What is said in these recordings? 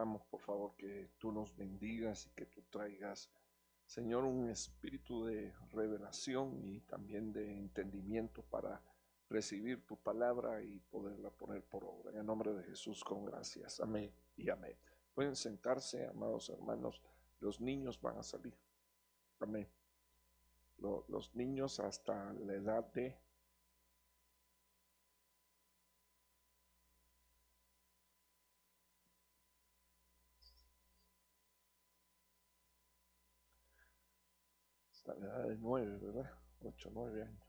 rogamos, por favor, que tú nos bendigas y que tú traigas, Señor, un espíritu de revelación y también de entendimiento para recibir tu palabra y poderla poner por obra. En el nombre de Jesús, con gracias. Amén y amén. Pueden sentarse, amados hermanos. Los niños van a salir. Amén. Los niños hasta la edad de hasta la edad de 9, ¿verdad? 8, 9 años.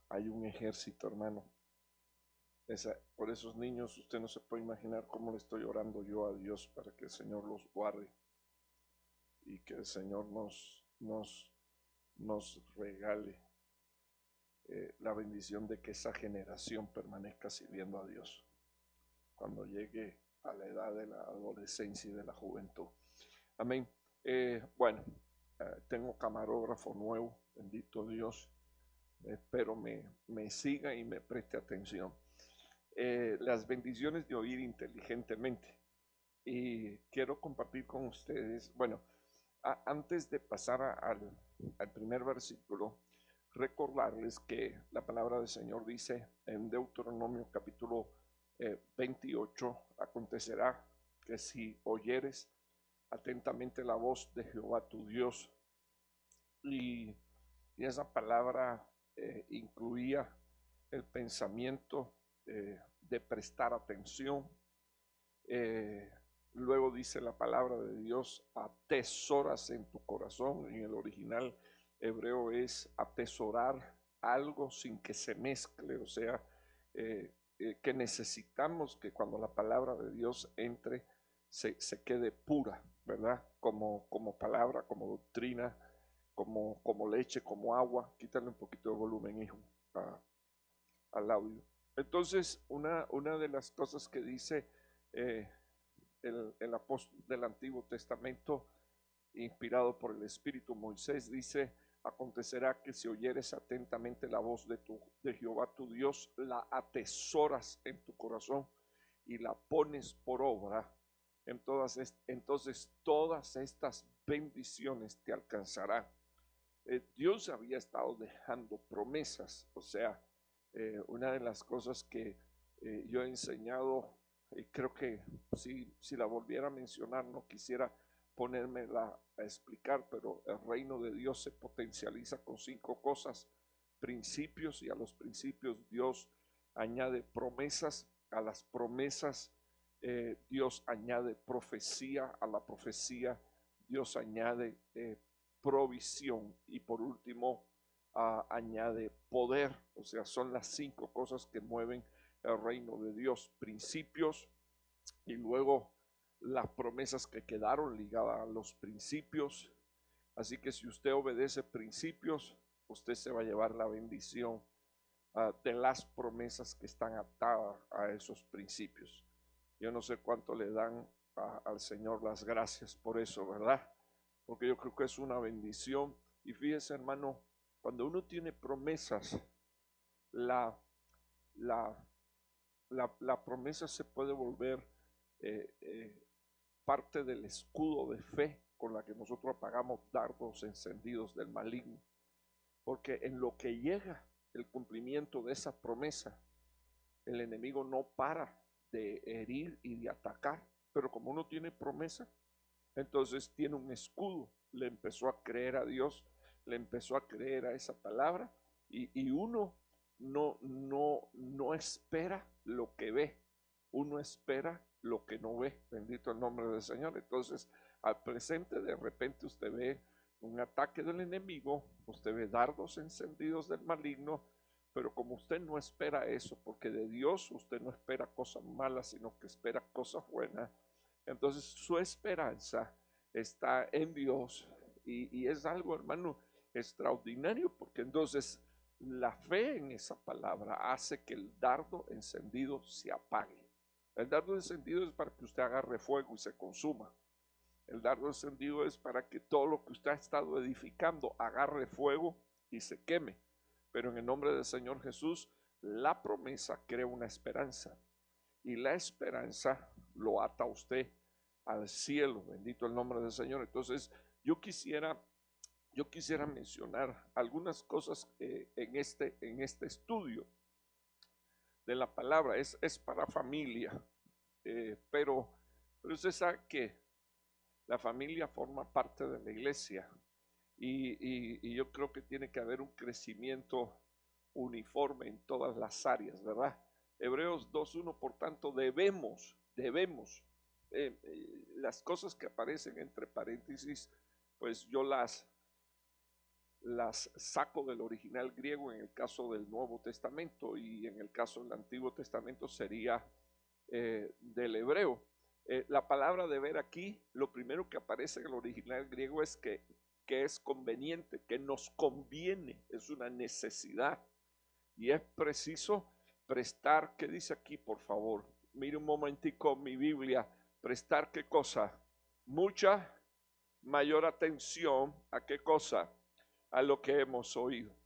Hay un ejército, hermano. Por esos niños usted no se puede imaginar cómo le estoy orando yo a Dios para que el Señor los guarde y que el Señor nos regale la bendición de que esa generación permanezca sirviendo a Dios cuando llegue a la edad de la adolescencia y de la juventud. Amén. Bueno, tengo camarógrafo nuevo, bendito Dios. Espero me siga y me preste atención. Las bendiciones de oír inteligentemente. Y quiero compartir con ustedes, bueno, antes de pasar al primer versículo, recordarles que la palabra del Señor dice en Deuteronomio capítulo 28, acontecerá que si oyeres atentamente la voz de Jehová tu Dios, y esa palabra incluía el pensamiento de prestar atención. Luego dice la palabra de Dios, atesoras en tu corazón. En el original hebreo es atesorar algo sin que se mezcle, o sea, que necesitamos que cuando la palabra de Dios entre se quede pura, ¿verdad? Como palabra, como doctrina, como leche, como agua. Quítale un poquito de volumen, hijo, al audio. Entonces, una de las cosas que dice el apóstol del Antiguo Testamento, inspirado por el Espíritu, Moisés, dice, acontecerá que si oyeres atentamente la voz de Jehová tu Dios, la atesoras en tu corazón y la pones por obra, entonces todas estas bendiciones te alcanzarán. Dios había estado dejando promesas, o sea, una de las cosas que yo he enseñado, y creo que si la volviera a mencionar, no quisiera ponérmela a explicar, pero el reino de Dios se potencializa con 5 cosas: principios, y a los principios Dios añade promesas, a las promesas Dios añade profecía, a la profecía Dios añade provisión, y por último añade poder. O sea, son las 5 cosas que mueven el reino de Dios: principios, y luego las promesas que quedaron ligadas a los principios. Así que si usted obedece principios, usted se va a llevar la bendición de las promesas que están atadas a esos principios. Yo no sé cuánto le dan al Señor las gracias por eso, ¿verdad? Porque yo creo que es una bendición. Y fíjese, hermano, cuando uno tiene promesas, la, la, la promesa se puede volver parte del escudo de fe con la que nosotros apagamos dardos encendidos del maligno. Porque en lo que llega el cumplimiento de esa promesa, el enemigo no para de herir y de atacar. Pero como uno tiene promesa, entonces tiene un escudo. Le empezó a creer a Dios, le empezó a creer a esa palabra, y uno no espera lo que ve, uno espera lo que no ve. Bendito el nombre del Señor. Entonces, al presente, de repente usted ve un ataque del enemigo, usted ve dardos encendidos del maligno, pero como usted no espera eso, porque de Dios usted no espera cosas malas, sino que espera cosas buenas, entonces su esperanza está en Dios, y es algo, hermano, extraordinario, porque entonces la fe en esa palabra hace que el dardo encendido se apague. El dardo encendido es para que usted agarre fuego y se consuma. El dardo encendido es para que todo lo que usted ha estado edificando agarre fuego y se queme. Pero en el nombre del Señor Jesús, la promesa crea una esperanza y la esperanza lo ata a usted al cielo. Bendito el nombre del Señor. Entonces, yo quisiera mencionar algunas cosas en este estudio de la palabra. Es para familia, pero usted sabe que la familia forma parte de la iglesia y yo creo que tiene que haber un crecimiento uniforme en todas las áreas, ¿verdad? Hebreos 2:1, por tanto, debemos, las cosas que aparecen entre paréntesis, pues yo las saco del original griego en el caso del Nuevo Testamento, y en el caso del Antiguo Testamento sería del hebreo. La palabra deber aquí, lo primero que aparece en el original griego es que es conveniente, que nos conviene, es una necesidad. Y es preciso prestar, ¿qué dice aquí, por favor? Mire un momentico mi Biblia. Prestar, ¿qué cosa? Mucha mayor atención a qué cosa, a lo que hemos oído.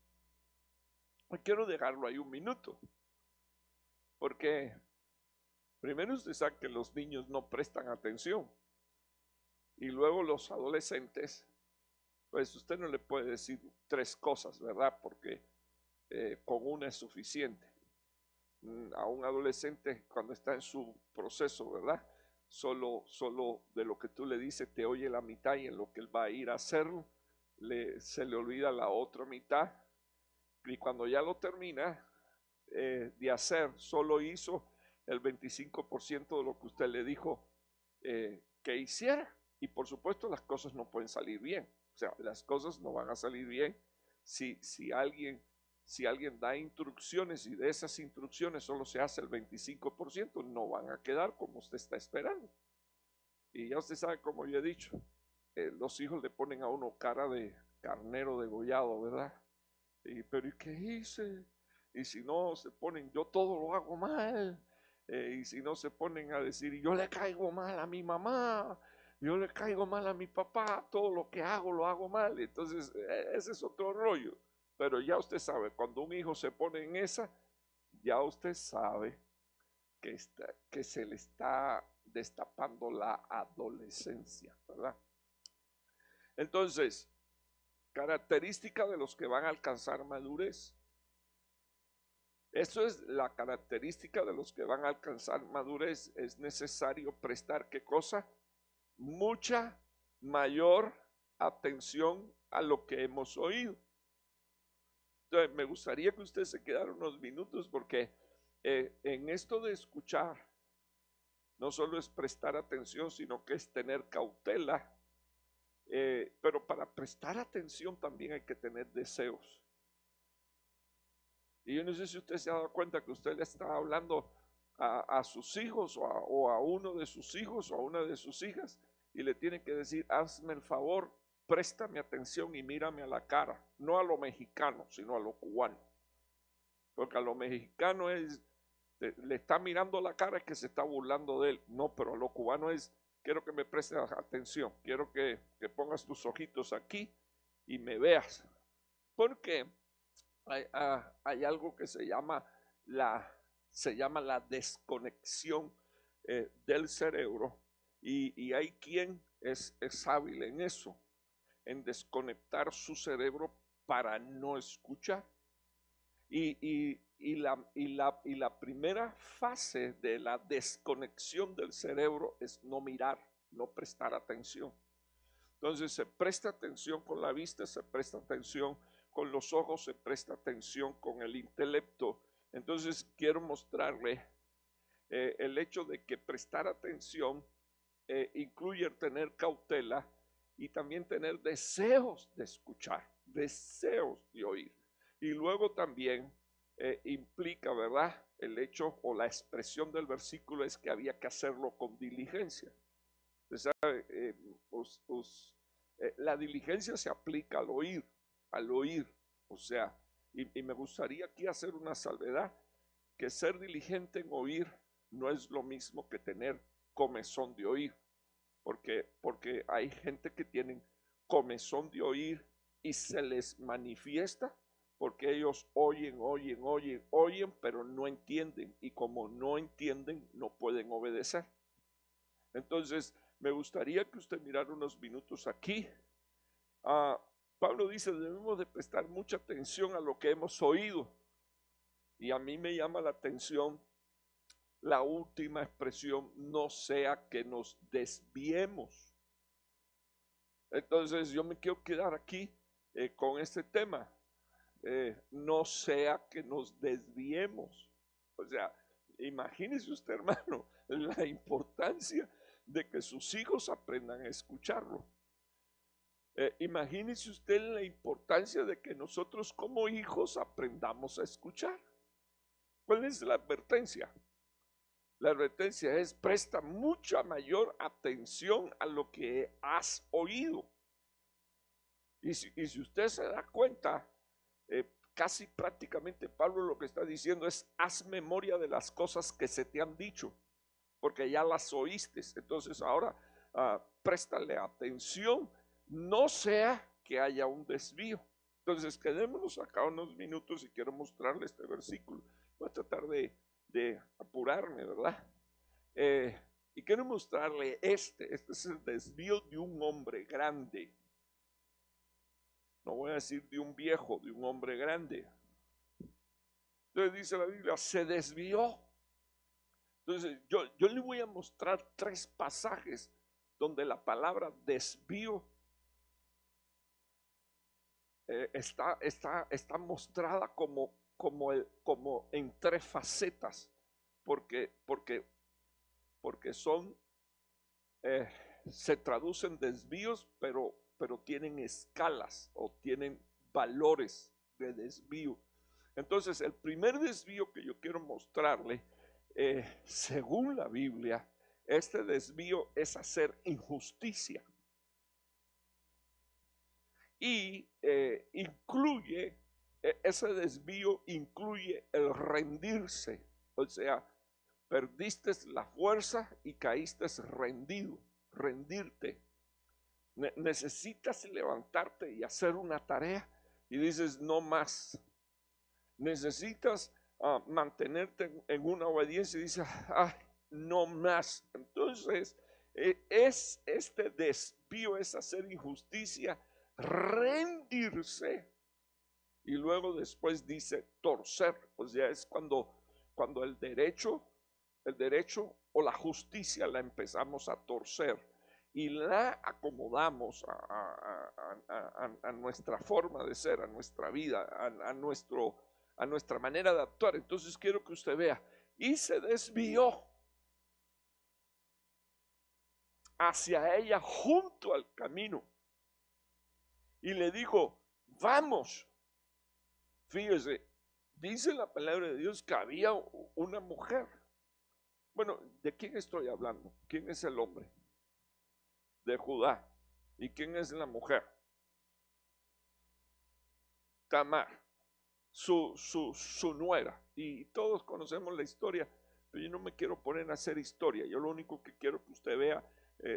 Quiero dejarlo ahí un minuto, porque primero usted sabe que los niños no prestan atención, y luego los adolescentes, pues usted no le puede decir 3 cosas, ¿verdad? Porque con una es suficiente. A un adolescente, cuando está en su proceso, ¿verdad? Solo de lo que tú le dices te oye la mitad, y en lo que él va a ir a hacerlo se le olvida la otra mitad, y cuando ya lo termina de hacer, solo hizo el 25% de lo que usted le dijo que hiciera. Y por supuesto las cosas no pueden salir bien. O sea, las cosas no van a salir bien si alguien da instrucciones y de esas instrucciones solo se hace el 25%, no van a quedar como usted está esperando. Y ya usted sabe, como yo he dicho, los hijos le ponen a uno cara de carnero degollado, ¿verdad? Pero ¿y qué hice? Y si no se ponen, yo todo lo hago mal. Y si no se ponen a decir, yo le caigo mal a mi mamá, yo le caigo mal a mi papá, todo lo que hago lo hago mal. Entonces, ese es otro rollo. Pero ya usted sabe, cuando un hijo se pone en esa, ya usted sabe que se le está destapando la adolescencia, ¿verdad? Entonces, característica de los que van a alcanzar madurez. Eso es la característica de los que van a alcanzar madurez. Es necesario prestar, ¿qué cosa? Mucha mayor atención a lo que hemos oído. Entonces, me gustaría que usted se quedara unos minutos, porque en esto de escuchar, no solo es prestar atención, sino que es tener cautela. Pero para prestar atención también hay que tener deseos. Y yo no sé si usted se ha dado cuenta que usted le está hablando a sus hijos o a uno de sus hijos o a una de sus hijas, y le tiene que decir, hazme el favor, préstame atención y mírame a la cara, no a lo mexicano, sino a lo cubano. Porque a lo mexicano le está mirando la cara, es que se está burlando de él. No, pero a lo cubano es, quiero que me prestes atención, quiero que pongas tus ojitos aquí y me veas. Porque hay algo que se llama la desconexión del cerebro, y hay quien es hábil en eso, en desconectar su cerebro para no escuchar. Y la primera fase de la desconexión del cerebro es no mirar, no prestar atención. Entonces se presta atención con la vista, se presta atención con los ojos, se presta atención con el intelecto. Entonces quiero mostrarle el hecho de que prestar atención incluye tener cautela y también tener deseos de escuchar, deseos de oír. Y luego también implica, ¿verdad? El hecho o la expresión del versículo es que había que hacerlo con diligencia. Usted sabe, la diligencia se aplica al oír, o sea, y me gustaría aquí hacer una salvedad, que ser diligente en oír no es lo mismo que tener comezón de oír, porque hay gente que tienen comezón de oír y se les manifiesta porque ellos oyen, pero no entienden, y como no entienden, no pueden obedecer. Entonces, me gustaría que usted mirara unos minutos aquí. Pablo dice, debemos de prestar mucha atención a lo que hemos oído, y a mí me llama la atención la última expresión, no sea que nos desviemos. Entonces yo me quiero quedar aquí con este tema, no sea que nos desviemos. O sea, imagínese usted, hermano, la importancia de que sus hijos aprendan a escucharlo. Imagínese usted la importancia de que nosotros como hijos aprendamos a escuchar. ¿Cuál es la advertencia? La advertencia es: presta mucha mayor atención a lo que has oído. Y si usted se da cuenta, casi prácticamente Pablo lo que está diciendo es: haz memoria de las cosas que se te han dicho, porque ya las oíste. Entonces ahora préstale atención, no sea que haya un desvío. Entonces quedémonos acá unos minutos y quiero mostrarle este versículo. Voy a tratar de apurarme, ¿verdad? Y quiero mostrarle este es el desvío de un hombre grande. No voy a decir de un viejo, de un hombre grande. Entonces dice la Biblia, se desvió. Entonces yo le voy a mostrar 3 pasajes donde la palabra desvío está mostrada como en 3 facetas, porque son, se traducen desvíos, pero tienen escalas o tienen valores de desvío. Entonces, el primer desvío que yo quiero mostrarle, según la Biblia, este desvío es hacer injusticia. Y ese desvío incluye el rendirse, o sea, perdiste la fuerza y caíste rendirte. Necesitas levantarte y hacer una tarea y dices no más. Necesitas mantenerte en una obediencia y dices no más. Entonces es este desvío, es hacer injusticia, rendirse, y luego después dice torcer. O sea, es cuando el derecho o la justicia la empezamos a torcer y la acomodamos a nuestra forma de ser, a nuestra vida, a nuestra manera de actuar. Entonces quiero que usted vea, y se desvió hacia ella junto al camino y le dijo, vamos. Fíjese, dice la palabra de Dios que había una mujer. Bueno, ¿de quién estoy hablando? ¿Quién es el hombre? De Judá. ¿Y quién es la mujer? Tamar, su nuera. Y todos conocemos la historia, pero yo no me quiero poner a hacer historia. Yo lo único que quiero que usted vea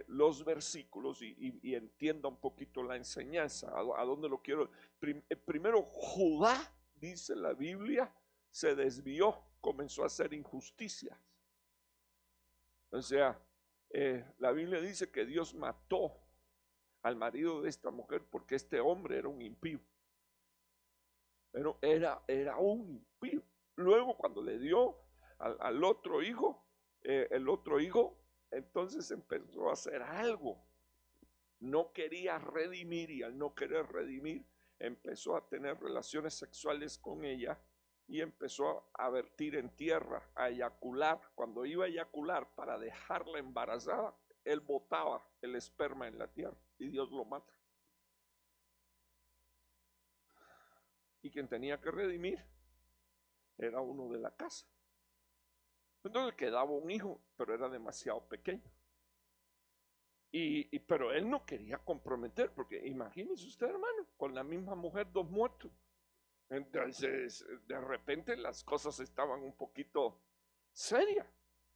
los versículos y entienda un poquito la enseñanza, a dónde lo quiero. Primero, Judá, dice la Biblia, se desvió, comenzó a hacer injusticias. O sea, la Biblia dice que Dios mató al marido de esta mujer porque este hombre era un impío. Pero era un impío. Luego cuando le dio al otro hijo, el otro hijo entonces empezó a hacer algo. No quería redimir, y al no querer redimir empezó a tener relaciones sexuales con ella y empezó a vertir en tierra, a eyacular. Cuando iba a eyacular para dejarla embarazada, él botaba el esperma en la tierra y Dios lo mata. Y quien tenía que redimir era uno de la casa. Entonces quedaba un hijo, pero era demasiado pequeño. Pero él no quería comprometer, porque imagínese usted, hermano, con la misma mujer, 2 muertos. Entonces, de repente las cosas estaban un poquito serias.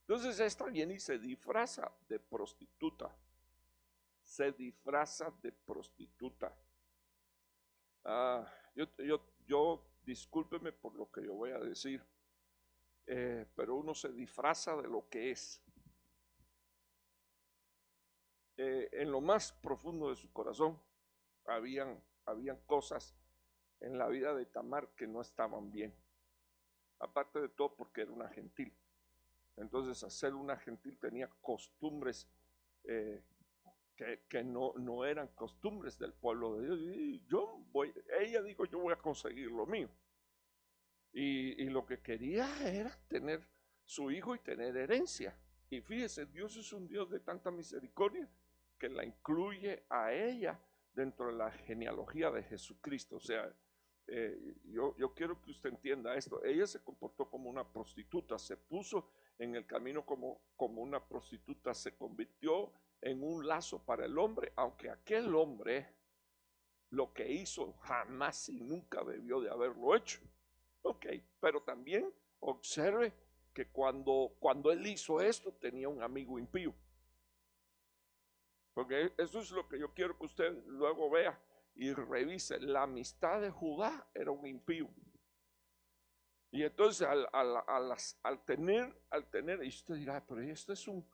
Entonces esta viene y se disfraza de prostituta. Se disfraza de prostituta. Yo discúlpeme por lo que yo voy a decir, pero uno se disfraza de lo que es. En lo más profundo de su corazón habían cosas en la vida de Tamar que no estaban bien. Aparte de todo porque era una gentil. Entonces, al ser una gentil tenía costumbres que no eran costumbres del pueblo de Dios. Y ella dijo, yo voy a conseguir lo mío. Y lo que quería era tener su hijo y tener herencia. Y fíjese, Dios es un Dios de tanta misericordia que la incluye a ella dentro de la genealogía de Jesucristo. O sea, yo quiero que usted entienda esto. Ella se comportó como una prostituta, se puso en el camino como una prostituta, se convirtió en un lazo para el hombre, aunque aquel hombre lo que hizo jamás y nunca debió de haberlo hecho. Ok, pero también observe que cuando él hizo esto tenía un amigo impío. Porque eso es lo que yo quiero que usted luego vea y revise. La amistad de Judá era un impío. Y entonces al tener, y usted dirá, pero esto es un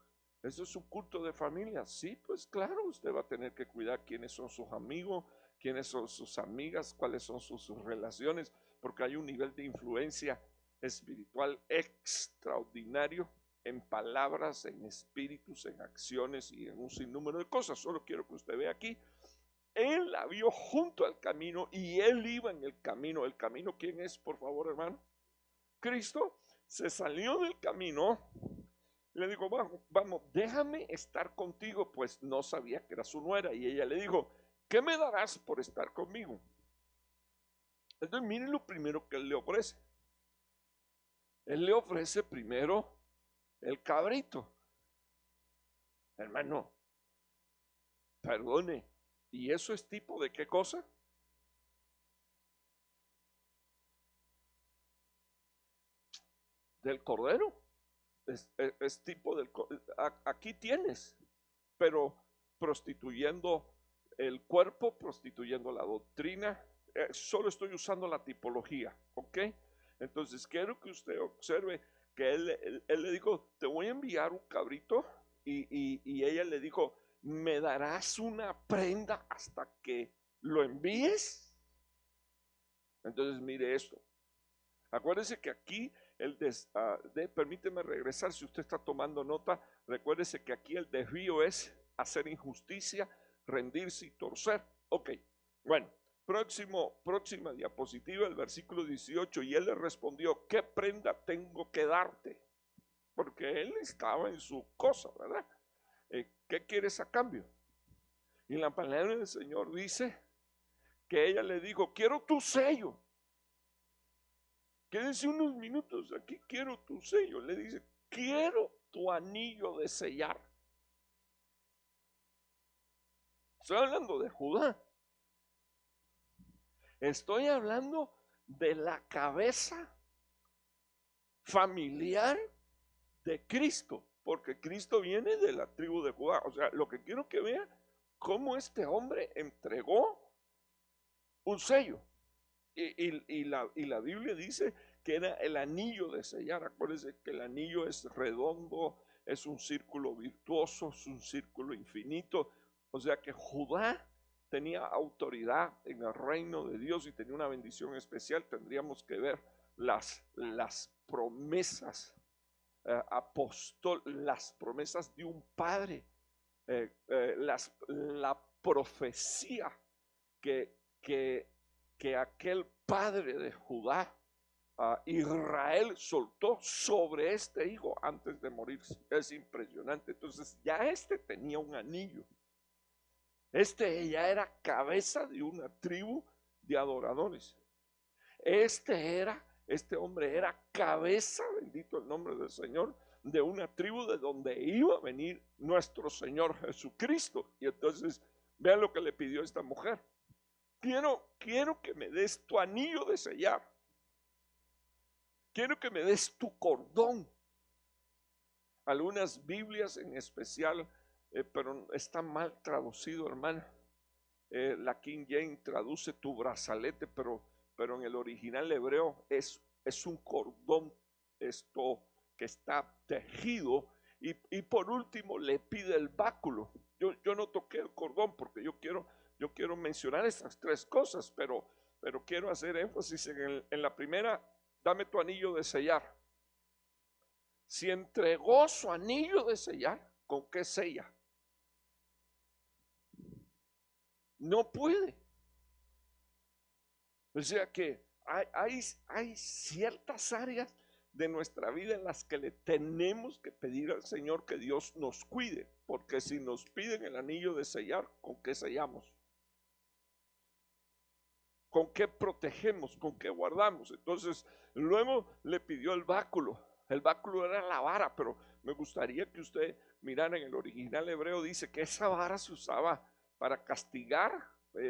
culto de familia. Sí, pues claro, usted va a tener que cuidar quiénes son sus amigos, quiénes son sus amigas, cuáles son sus relaciones, porque hay un nivel de influencia espiritual extraordinario en palabras, en espíritus, en acciones y en un sinnúmero de cosas. Solo quiero que usted vea aquí. Él la vio junto al camino y él iba en el camino. ¿El camino quién es, por favor, hermano? Cristo. Se salió del camino. Le dijo, vamos, déjame estar contigo, pues no sabía que era su nuera. Y ella le dijo, ¿qué me darás por estar conmigo? Entonces miren lo primero que él le ofrece. Él le ofrece primero el cabrito. Hermano, perdone, ¿y eso es tipo de qué cosa? Del cordero. Es tipo del cordero. Aquí tienes, pero prostituyendo el cuerpo, prostituyendo la doctrina. Solo estoy usando la tipología, ¿ok? Entonces quiero que usted observe que él le dijo, te voy a enviar un cabrito, y ella le dijo, ¿me darás una prenda hasta que lo envíes? Entonces mire esto. Acuérdese que aquí permíteme regresar, si usted está tomando nota, recuérdese que aquí el desvío es hacer injusticia, rendirse y torcer. Ok, bueno, próxima diapositiva, el versículo 18, y él le respondió, ¿qué prenda tengo que darte? Porque él estaba en su cosa, ¿verdad? ¿Qué quieres a cambio? Y la palabra del Señor dice que ella le dijo, quiero tu sello. Quédense unos minutos, aquí quiero tu sello. Le dice, quiero tu anillo de sellar. Estoy hablando de Judá. Estoy hablando de la cabeza familiar de Cristo, porque Cristo viene de la tribu de Judá. O sea, lo que quiero que vean, cómo este hombre entregó un sello. Y la Biblia dice que era el anillo de sellar. Acuérdense que el anillo es redondo, es un círculo virtuoso, es un círculo infinito. O sea que Judá tenía autoridad en el reino de Dios y tenía una bendición especial. Tendríamos que ver las promesas las promesas de un padre, la profecía que aquel padre de Judá, Israel, soltó sobre este hijo antes de morirse. Es impresionante. Entonces ya tenía un anillo. Ya era cabeza de una tribu de adoradores. Este hombre era cabeza, bendito el nombre del Señor, de una tribu de donde iba a venir nuestro Señor Jesucristo. Y entonces vean lo que le pidió esta mujer. Quiero que me des tu anillo de sellar. Quiero que me des tu cordón. Algunas Biblias en especial, pero está mal traducido, hermano. La King James traduce tu brazalete, pero pero en el original hebreo es un cordón esto que está tejido, y por último le pide el báculo. Yo no toqué el cordón porque yo quiero mencionar estas tres cosas, pero quiero hacer énfasis en la primera. Dame tu anillo de sellar. Si entregó su anillo de sellar, ¿con qué sella? No puede. O sea que hay ciertas áreas de nuestra vida en las que le tenemos que pedir al Señor que Dios nos cuide, porque si nos piden el anillo de sellar, ¿con qué sellamos? ¿Con qué protegemos? ¿Con qué guardamos? Entonces, luego le pidió el báculo. El báculo era la vara, pero me gustaría que usted mirara en el original hebreo, dice que esa vara se usaba para castigar,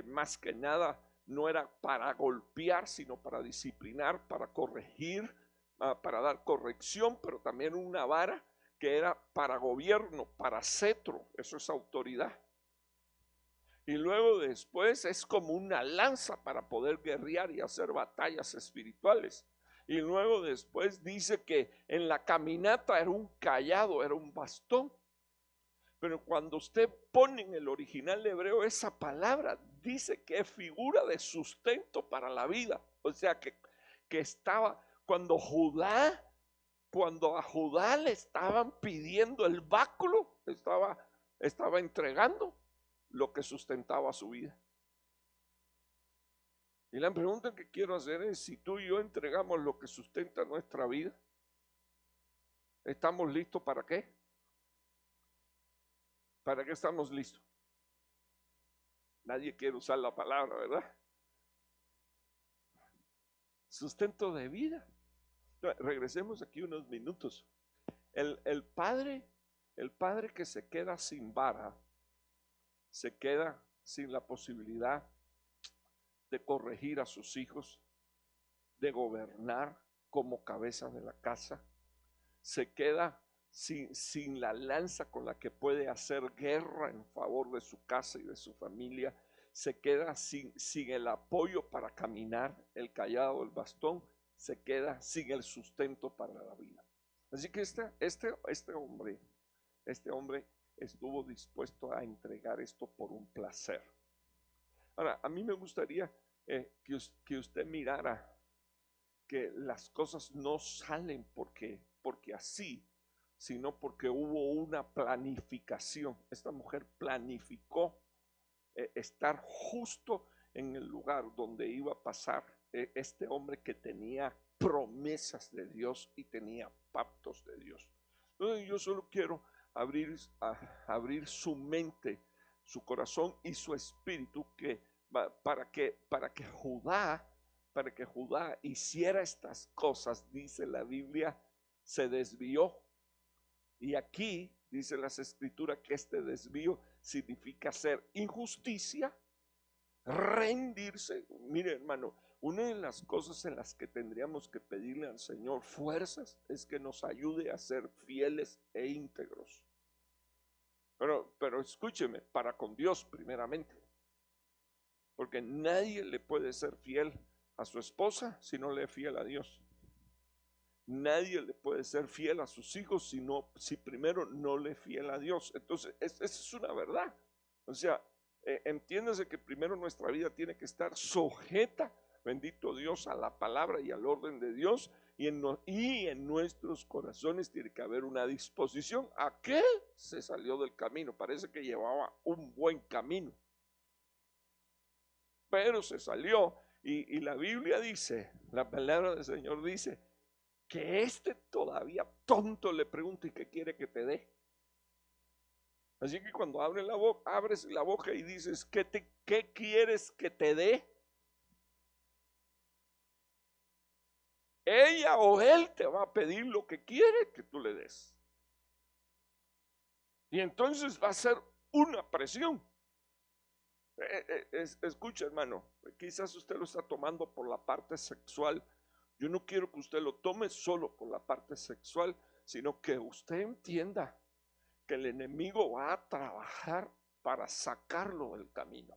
más que nada, no era para golpear, sino para disciplinar, para corregir, para dar corrección, pero también una vara que era para gobierno, para cetro, eso es autoridad. Y luego después es como una lanza para poder guerrear y hacer batallas espirituales. Y luego después dice que en la caminata era un cayado, era un bastón. Pero cuando usted pone en el original hebreo esa palabra, dice que es figura de sustento para la vida. O sea que estaba, cuando a Judá le estaban pidiendo el báculo, estaba entregando lo que sustentaba su vida. Y la pregunta que quiero hacer es, si tú y yo entregamos lo que sustenta nuestra vida, ¿estamos listos para qué? ¿Para qué estamos listos? Nadie quiere usar la palabra, ¿verdad? Sustento de vida. Regresemos aquí unos minutos. El padre que se queda sin vara, se queda sin la posibilidad de corregir a sus hijos, de gobernar como cabeza de la casa, se queda sin la lanza con la que puede hacer guerra en favor de su casa y de su familia, se queda sin el apoyo para caminar, el cayado, el bastón, se queda sin el sustento para la vida. Así que este hombre estuvo dispuesto a entregar esto por un placer. Ahora, a mí me gustaría que usted mirara que las cosas no salen porque así, sino porque hubo una planificación. Esta mujer planificó estar justo en el lugar donde iba a pasar este hombre que tenía promesas de Dios y tenía pactos de Dios. Entonces yo solo quiero abrir su mente, su corazón y su espíritu para que Judá hiciera estas cosas, dice la Biblia, se desvió. Y aquí dice las escrituras que este desvío significa hacer injusticia, rendirse. Mire, hermano, una de las cosas en las que tendríamos que pedirle al Señor fuerzas es que nos ayude a ser fieles e íntegros. Pero escúcheme, para con Dios primeramente. Porque nadie le puede ser fiel a su esposa si no le es fiel a Dios. Nadie le puede ser fiel a sus hijos si primero no le es fiel a Dios. Entonces, esa es una verdad. O sea, entiéndase que primero nuestra vida tiene que estar sujeta, bendito Dios, a la palabra y al orden de Dios. Y en nuestros corazones tiene que haber una disposición. Aquel se salió del camino. Parece que llevaba un buen camino, pero se salió. Y la Biblia dice, la palabra del Señor dice, que todavía tonto le pregunta, ¿y qué quiere que te dé? Así que cuando abres la boca y dices, ¿qué quieres que te dé? Ella o él te va a pedir lo que quiere que tú le des. Y entonces va a ser una presión. Escucha, hermano, quizás usted lo está tomando por la parte sexual. Yo no quiero que usted lo tome solo por la parte sexual, sino que usted entienda que el enemigo va a trabajar para sacarlo del camino.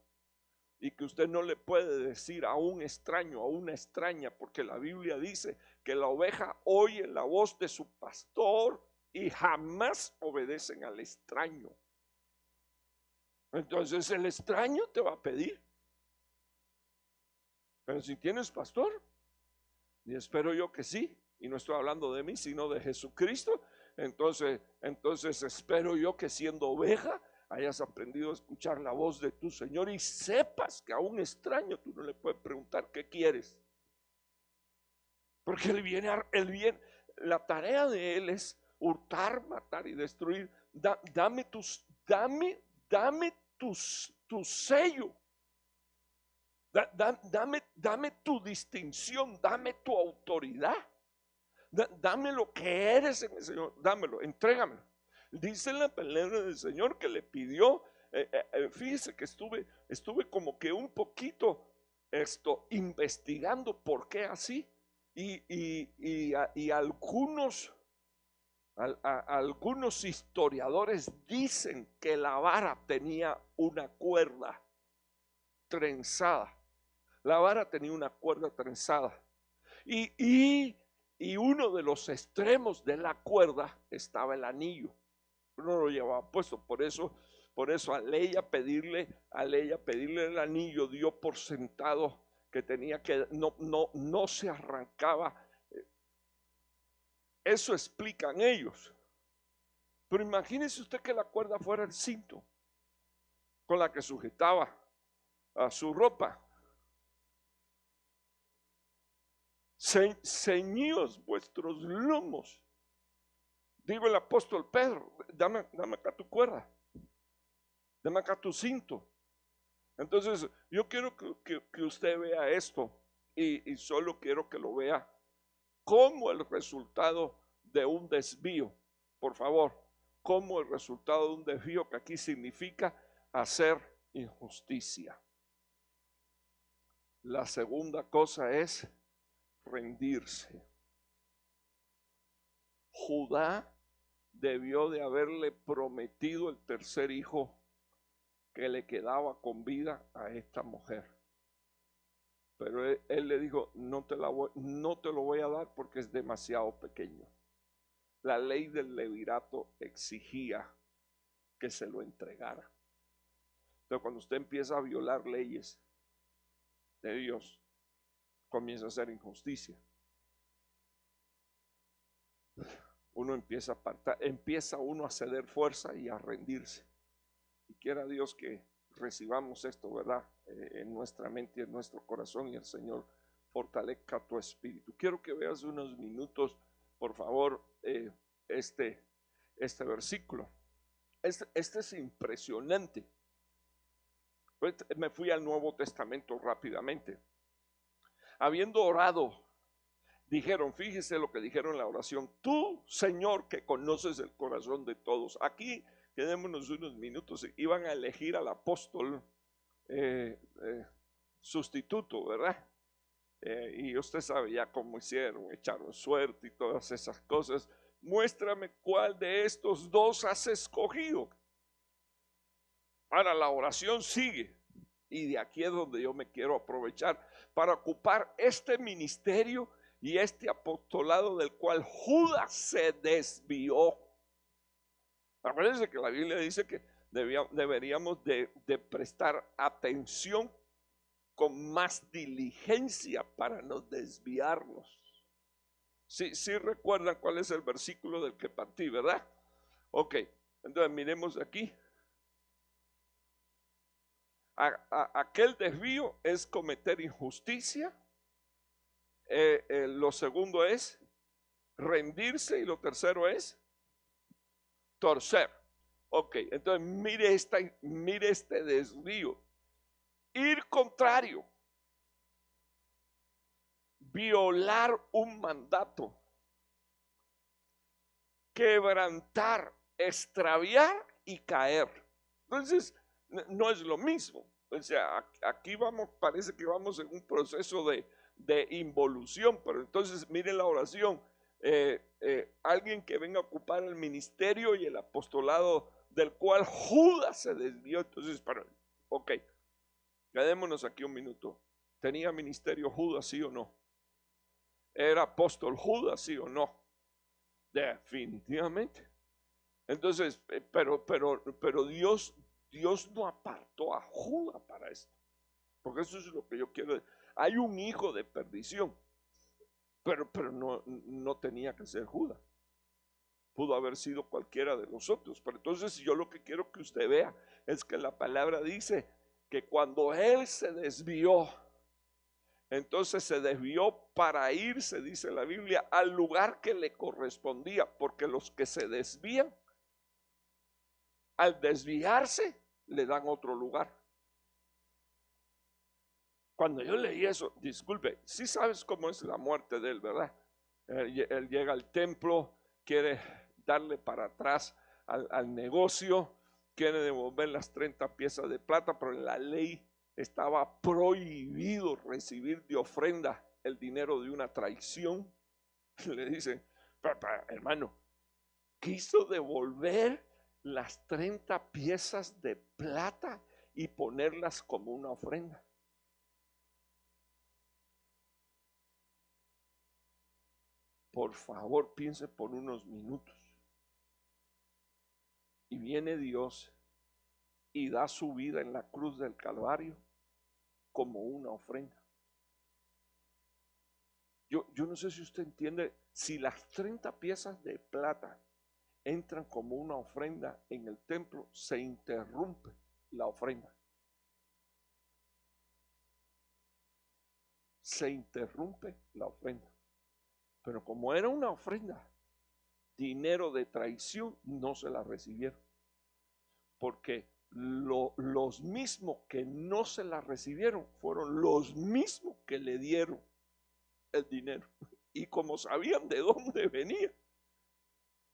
y que usted no le puede decir a un extraño, a una extraña, porque la Biblia dice que la oveja oye la voz de su pastor y jamás obedecen al extraño. Entonces el extraño te va a pedir. Pero si tienes pastor, y espero yo que sí, y no estoy hablando de mí, sino de Jesucristo, entonces espero yo que siendo oveja hayas aprendido a escuchar la voz de tu Señor y sepas que a un extraño tú no le puedes preguntar qué quieres. Porque él viene, la tarea de él es hurtar, matar y destruir. Dame tu sello. Dame tu distinción, dame tu autoridad. Dame lo que eres en el Señor, dámelo, entrégamelo. Dice la palabra del Señor que le pidió, fíjese que estuve como que un poquito investigando por qué así, y algunos historiadores dicen que la vara tenía una cuerda trenzada. La vara tenía una cuerda trenzada. Y uno de los extremos de la cuerda estaba el anillo. No lo llevaba puesto. Por eso al ella pedirle el anillo, dio por sentado que tenía que, no se arrancaba. Eso explican ellos. Pero imagínese usted que la cuerda fuera el cinto con la que sujetaba a su ropa. Ceñíos vuestros lomos. Digo el apóstol Pedro, dame acá tu cuerda, dame acá tu cinto. Entonces yo quiero que usted vea esto y solo quiero que lo vea como el resultado de un desvío. Por favor, como el resultado de un desvío, que aquí significa hacer injusticia. La segunda cosa es rendirse. Judá debió de haberle prometido el tercer hijo que le quedaba con vida a esta mujer. Pero él le dijo, no te lo voy a dar porque es demasiado pequeño. La ley del levirato exigía que se lo entregara. Entonces cuando usted empieza a violar leyes de Dios, comienza a hacer injusticia. Uno empieza uno a ceder fuerza y a rendirse. Y quiera Dios que recibamos esto, ¿verdad? En nuestra mente y en nuestro corazón, y el Señor fortalezca tu espíritu. Quiero que veas unos minutos, por favor, este versículo. Este es impresionante. Pues me fui al Nuevo Testamento rápidamente. Habiendo orado, dijeron, fíjese lo que dijeron en la oración: tú, Señor, que conoces el corazón de todos. Aquí quedémonos unos minutos. Iban a elegir al apóstol sustituto, ¿verdad? Y usted sabe ya cómo hicieron, echaron suerte y todas esas cosas. Muéstrame cuál de estos dos has escogido. Ahora la oración sigue, y de aquí es donde yo me quiero aprovechar para ocupar este ministerio y este apostolado del cual Judas se desvió. Acuérdense que la Biblia dice que deberíamos de prestar atención con más diligencia para no desviarnos. Sí recuerdan cuál es el versículo del que partí, ¿verdad? Ok, entonces miremos aquí. Aquel desvío es cometer injusticia. Lo segundo es rendirse, y lo tercero es torcer. Ok, entonces mire este desvío. Ir contrario, violar un mandato, quebrantar, extraviar y caer. Entonces no es lo mismo. O sea, aquí parece que vamos en un proceso de involución, pero entonces miren la oración. Alguien que venga a ocupar el ministerio y el apostolado del cual Judas se desvió. Entonces, ok, Quedémonos aquí un minuto. ¿Tenía ministerio Judas, sí o no? ¿Era apóstol Judas, sí o no? Definitivamente. Entonces, pero Dios no apartó a Judas para esto. Porque eso es lo que yo quiero decir. Hay un hijo de perdición, pero no tenía que ser Judas. Pudo haber sido cualquiera de los otros. Pero entonces yo lo que quiero que usted vea es que la palabra dice que cuando él se desvió, entonces se desvió para irse, dice la Biblia, al lugar que le correspondía, porque los que se desvían, al desviarse, le dan otro lugar. Cuando yo leí eso, disculpe, sí sabes cómo es la muerte de él, ¿verdad? Él llega al templo, quiere darle para atrás al negocio, quiere devolver las 30 piezas de plata, pero en la ley estaba prohibido recibir de ofrenda el dinero de una traición. Le dicen, hermano, quiso devolver las 30 piezas de plata y ponerlas como una ofrenda. Por favor, piense por unos minutos. Y viene Dios y da su vida en la cruz del Calvario como una ofrenda. Yo no sé si usted entiende, si las 30 piezas de plata entran como una ofrenda en el templo, se interrumpe la ofrenda. Se interrumpe la ofrenda. Pero como era una ofrenda, dinero de traición, no se la recibieron. Porque los mismos que no se la recibieron fueron los mismos que le dieron el dinero. Y como sabían de dónde venía,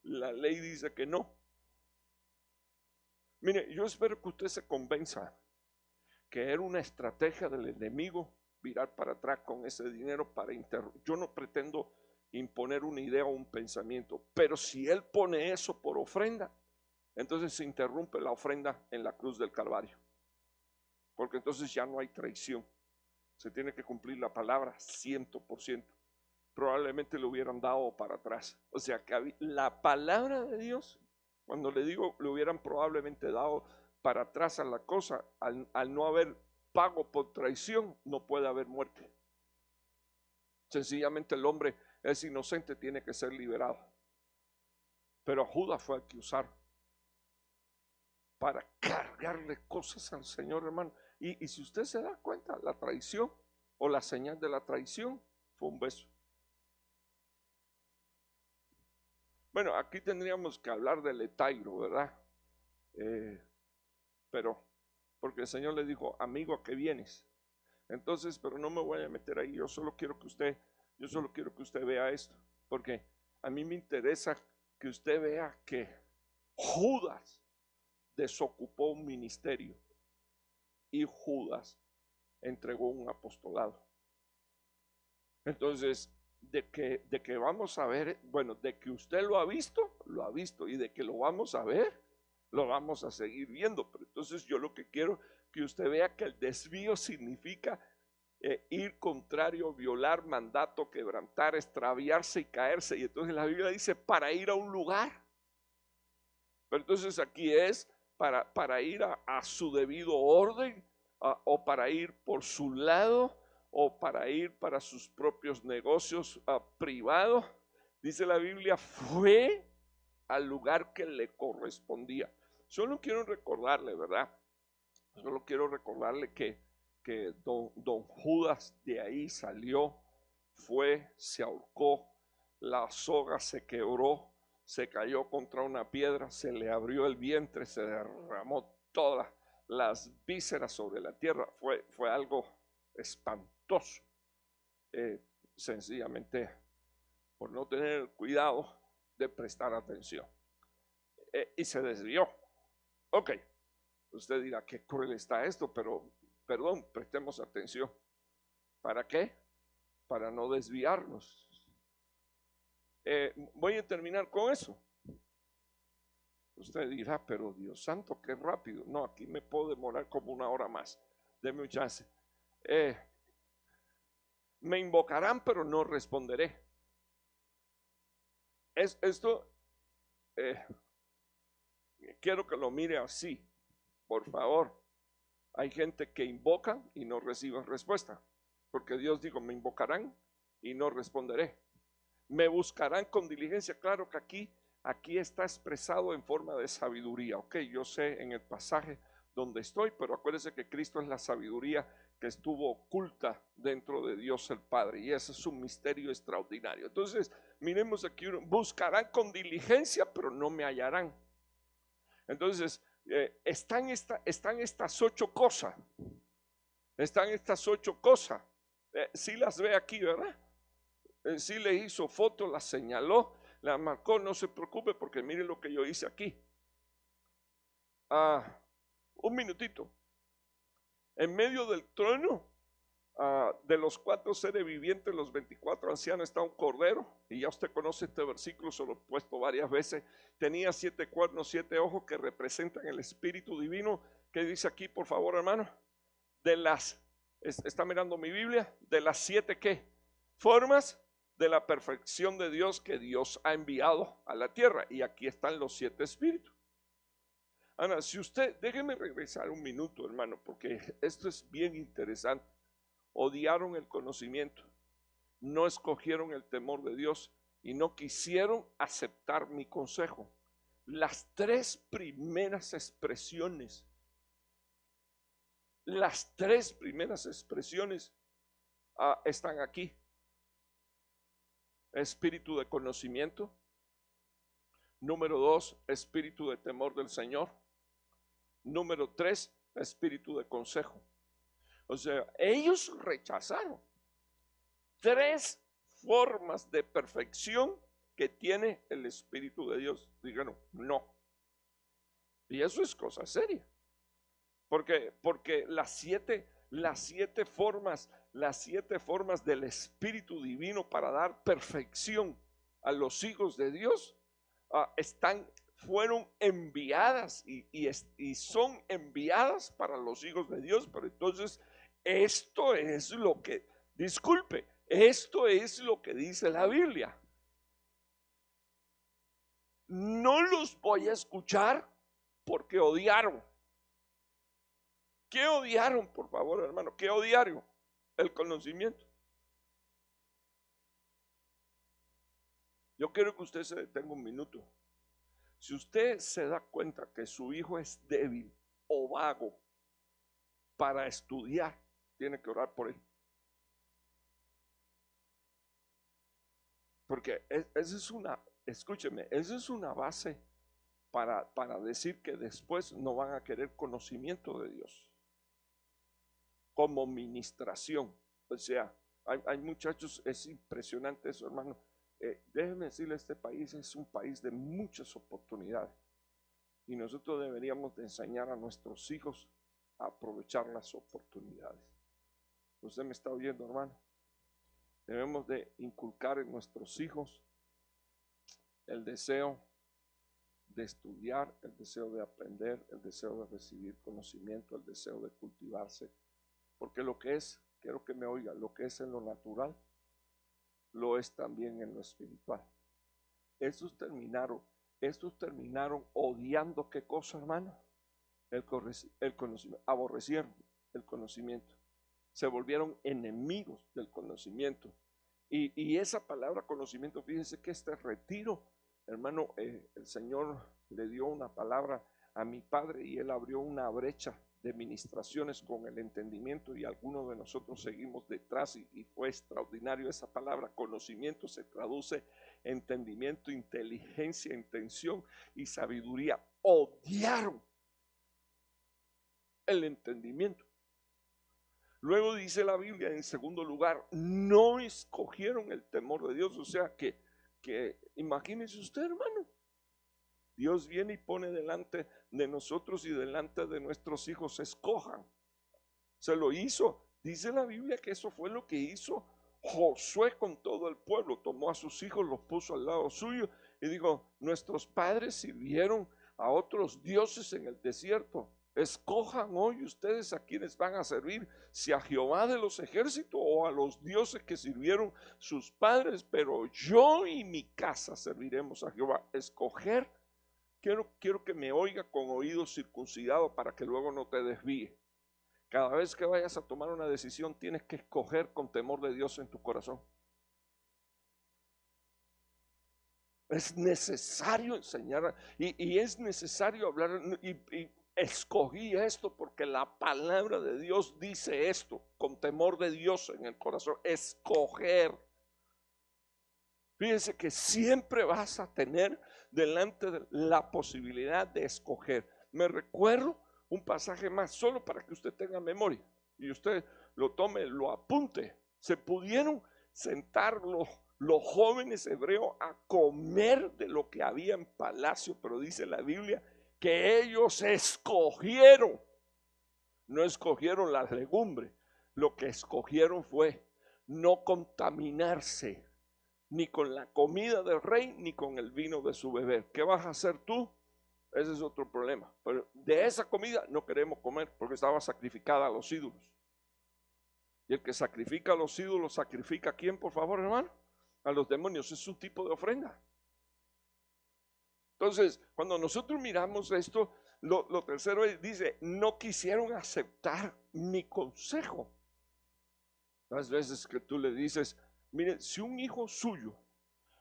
la ley dice que no. Mire, yo espero que usted se convenza que era una estrategia del enemigo virar para atrás con ese dinero para interrumpir. Yo no pretendo imponer una idea o un pensamiento, pero si él pone eso por ofrenda, entonces se interrumpe la ofrenda en la cruz del Calvario, porque entonces ya no hay traición. Se tiene que cumplir la palabra 100%. Probablemente le hubieran dado para atrás. O sea que la palabra de Dios, cuando le digo, le hubieran probablemente dado para atrás a la cosa, al no haber pago por traición, no puede haber muerte. Sencillamente el hombre es inocente, tiene que ser liberado. Pero a Judas fue el que usaron para cargarle cosas al Señor, hermano. Y si usted se da cuenta, la traición o la señal de la traición fue un beso. Bueno, aquí tendríamos que hablar del etairo, ¿verdad? Pero, porque el Señor le dijo, amigo, ¿a qué vienes? Entonces, pero no me voy a meter ahí, yo solo quiero que usted vea esto, porque a mí me interesa que usted vea que Judas desocupó un ministerio y Judas entregó un apostolado. Entonces, de que vamos a ver, bueno, de que usted lo ha visto, y de que lo vamos a ver, lo vamos a seguir viendo. Pero entonces yo lo que quiero que usted vea que el desvío significa ir contrario, violar mandato, quebrantar, extraviarse y caerse. Y entonces la Biblia dice para ir a un lugar. Pero entonces aquí es para ir a su debido orden, o para ir por su lado, o para ir para sus propios negocios privados. Dice la Biblia, fue al lugar que le correspondía. Solo quiero recordarle, ¿verdad? Solo quiero recordarle que don Judas de ahí salió, fue, se ahorcó, la soga se quebró, se cayó contra una piedra, se le abrió el vientre, se derramó todas las vísceras sobre la tierra. Fue algo espantoso. Sencillamente por no tener el cuidado de prestar atención. Y se desvió. Ok, usted dirá, qué cruel está esto, pero perdón, prestemos atención. ¿Para qué? Para no desviarnos. Voy a terminar con eso. Usted dirá, pero Dios santo, qué rápido. No, aquí me puedo demorar como una hora más. Deme un chance. Me invocarán, pero no responderé. Esto quiero que lo mire así, por favor. Hay gente que invoca y no recibe respuesta, porque Dios dijo, me invocarán y no responderé. Me buscarán con diligencia. Claro que aquí está expresado en forma de sabiduría. Ok, yo sé en el pasaje donde estoy, pero acuérdense que Cristo es la sabiduría que estuvo oculta dentro de Dios el Padre, y ese es un misterio extraordinario. Entonces, miremos aquí, buscarán con diligencia, pero no me hallarán. Entonces, están estas 8 cosas. Están estas 8 cosas. Sí las ve aquí, ¿verdad? Sí le hizo foto, la señaló, la marcó. No se preocupe, porque mire lo que yo hice aquí. Un minutito. En medio del trono de los 4 seres vivientes, los 24 ancianos, está un cordero. Y ya usted conoce este versículo, se lo he puesto varias veces. Tenía 7 cuernos, 7 ojos, que representan el Espíritu Divino. ¿Qué dice aquí, por favor, hermano? Está mirando mi Biblia, de las 7 ¿qué? Formas de la perfección de Dios que Dios ha enviado a la tierra. Y aquí están los 7 espíritus. Ana, si usted, déjeme regresar un minuto, hermano, porque esto es bien interesante. Odiaron el conocimiento, no escogieron el temor de Dios y no quisieron aceptar mi consejo. Las 3 primeras expresiones, están aquí. Espíritu de conocimiento. Número 2, espíritu de temor del Señor. Número 3, espíritu de consejo. O sea, ellos rechazaron 3 formas de perfección que tiene el Espíritu de Dios. Dijeron, no. Y eso es cosa seria. Porque las siete formas del Espíritu Divino para dar perfección a los hijos de Dios fueron enviadas y son enviadas para los hijos de Dios. Pero entonces esto es lo que dice la Biblia. No los voy a escuchar porque odiaron. ¿Qué odiaron, por favor, hermano? ¿Qué odiaron? El conocimiento. Yo quiero que usted se detenga un minuto. Si usted se da cuenta que su hijo es débil o vago para estudiar, tiene que orar por él. Porque esa es una base para decir que después no van a querer conocimiento de Dios como ministración. O sea, hay muchachos, es impresionante eso, hermano. Déjeme decirle, este país es un país de muchas oportunidades y nosotros deberíamos de enseñar a nuestros hijos a aprovechar las oportunidades. ¿Usted me está oyendo, hermano? Debemos de inculcar en nuestros hijos el deseo de estudiar, el deseo de aprender, el deseo de recibir conocimiento, el deseo de cultivarse, porque lo que es, quiero que me oiga, lo que es en lo natural, lo es también en lo espiritual. Estos terminaron odiando, ¿qué cosa, hermano? El conocimiento, aborrecieron el conocimiento, se volvieron enemigos del conocimiento. Y esa palabra conocimiento, fíjense que este retiro, hermano, el Señor le dio una palabra a mi padre y él abrió una brecha de ministraciones con el entendimiento, y algunos de nosotros seguimos detrás, y fue extraordinario. Esa palabra conocimiento se traduce entendimiento, inteligencia, intención y sabiduría. Odiaron el entendimiento. Luego dice la Biblia, en segundo lugar, no escogieron el temor de Dios. O sea que imagínese usted, hermano, Dios viene y pone delante de nosotros y delante de nuestros hijos, escojan. Se lo hizo. Dice la Biblia que eso fue lo que hizo Josué con todo el pueblo. Tomó a sus hijos, los puso al lado suyo y dijo, nuestros padres sirvieron a otros dioses en el desierto, Escojan hoy ustedes a quienes van a servir, si a Jehová de los ejércitos o a los dioses que sirvieron sus padres, pero yo y mi casa serviremos a Jehová. Escoger, quiero que me oiga con oídos circuncidados para que luego no te desvíe. Cada vez que vayas a tomar una decisión, tienes que escoger con temor de Dios en tu corazón. Es necesario enseñar y es necesario hablar y escogí esto porque la palabra de Dios dice esto, con temor de Dios en el corazón. Escoger. Fíjense que siempre vas a tener delante de la posibilidad de escoger. Me recuerdo un pasaje más, solo para que usted tenga memoria y usted lo tome, lo apunte. Se pudieron sentar los jóvenes hebreos a comer de lo que había en palacio, pero dice la Biblia que ellos escogieron, no escogieron las legumbres, lo que escogieron fue no contaminarse ni con la comida del rey, ni con el vino de su beber. ¿Qué vas a hacer tú? Ese es otro problema. Pero de esa comida no queremos comer porque estaba sacrificada a los ídolos. Y el que sacrifica a los ídolos, ¿sacrifica a quién, por favor, hermano? A los demonios. Es un tipo de ofrenda. Entonces, cuando nosotros miramos esto, lo tercero dice, no quisieron aceptar mi consejo. Las veces que tú le dices, mire, si un hijo suyo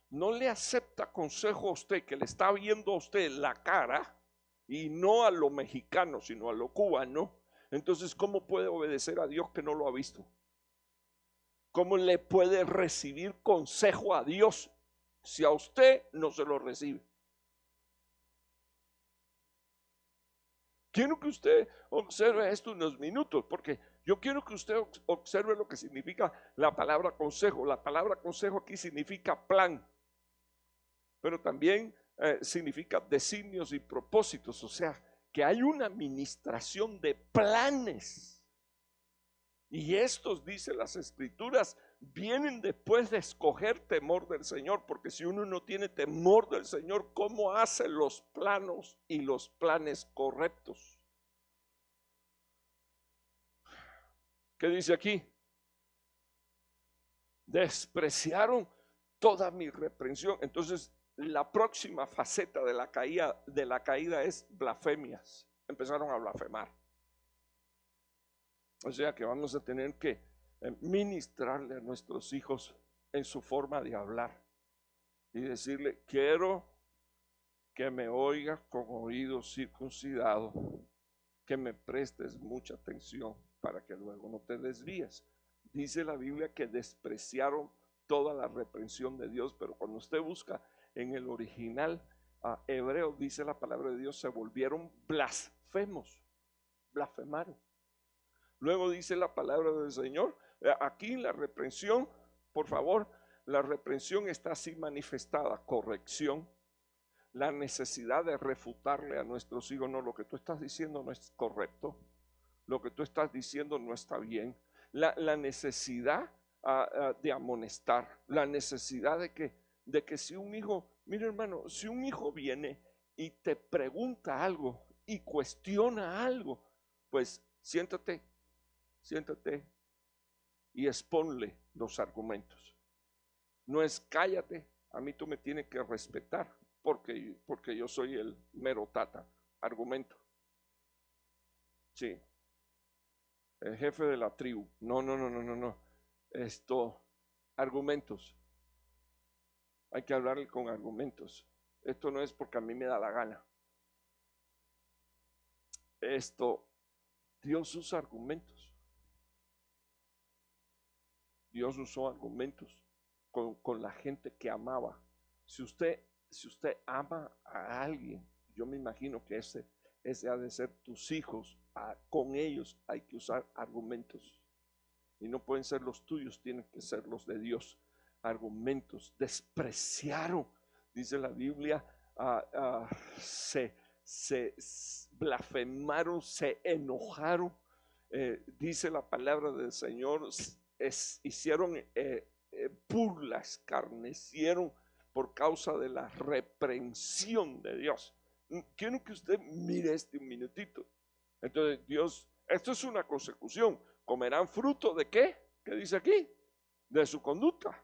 no le acepta consejo a usted, que le está viendo a usted la cara, y no a lo mexicano, sino a lo cubano, entonces, ¿cómo puede obedecer a Dios que no lo ha visto? ¿Cómo le puede recibir consejo a Dios si a usted no se lo recibe? Quiero que usted observe esto unos minutos, porque yo quiero que usted observe lo que significa la palabra consejo. La palabra consejo aquí significa plan, pero también significa designios y propósitos, o sea, que hay una administración de planes. Y estos, dice las escrituras, vienen después de escoger temor del Señor, porque si uno no tiene temor del Señor, ¿cómo hace los planos y los planes correctos? ¿Qué dice aquí? Despreciaron toda mi reprensión. Entonces, la próxima faceta de la caída es blasfemias. Empezaron a blasfemar. O sea que vamos a tener que ministrarle a nuestros hijos en su forma de hablar y decirle, quiero que me oigas con oídos circuncidados, que me prestes mucha atención para que luego no te desvíes. Dice la Biblia que despreciaron toda la reprensión de Dios, pero cuando usted busca en el original hebreo, dice la palabra de Dios, se volvieron blasfemos, blasfemaron. Luego dice la palabra del Señor, aquí la reprensión, por favor, la reprensión está así manifestada, corrección, la necesidad de refutarle a nuestros hijos, no, lo que tú estás diciendo no es correcto, lo que tú estás diciendo no está bien, la necesidad de amonestar, la necesidad de que si un hijo, mire hermano, si un hijo viene y te pregunta algo y cuestiona algo, pues siéntate y exponle los argumentos. No es cállate, a mí tú me tienes que respetar porque yo soy el mero tata. Argumento. Sí. El jefe de la tribu. No. Argumentos. Hay que hablarle con argumentos. Esto no es porque a mí me da la gana. Dios usa argumentos. Dios usó argumentos con la gente que amaba. Si usted ama a alguien, yo me imagino que ese ha de ser tus hijos. Con ellos hay que usar argumentos. Y no pueden ser los tuyos, tienen que ser los de Dios. Argumentos. Despreciaron, dice la Biblia, se blasfemaron, se enojaron. Dice la palabra del Señor, hicieron burlas, escarnecieron por causa de la reprensión de Dios. Quiero que usted mire un minutito. Entonces Dios, esto es una consecución. ¿Comerán fruto de qué? ¿Qué dice aquí? De su conducta.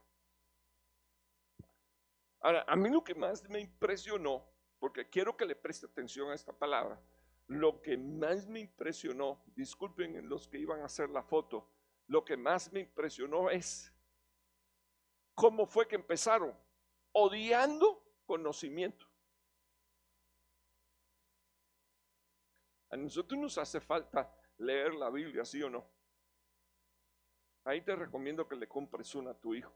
Ahora, a mí lo que más me impresionó, porque quiero que le preste atención a esta palabra, lo que más me impresionó, disculpen los que iban a hacer la foto, lo que más me impresionó es cómo fue que empezaron odiando conocimiento. A nosotros nos hace falta leer la Biblia, ¿sí o no? Ahí te recomiendo que le compres una a tu hijo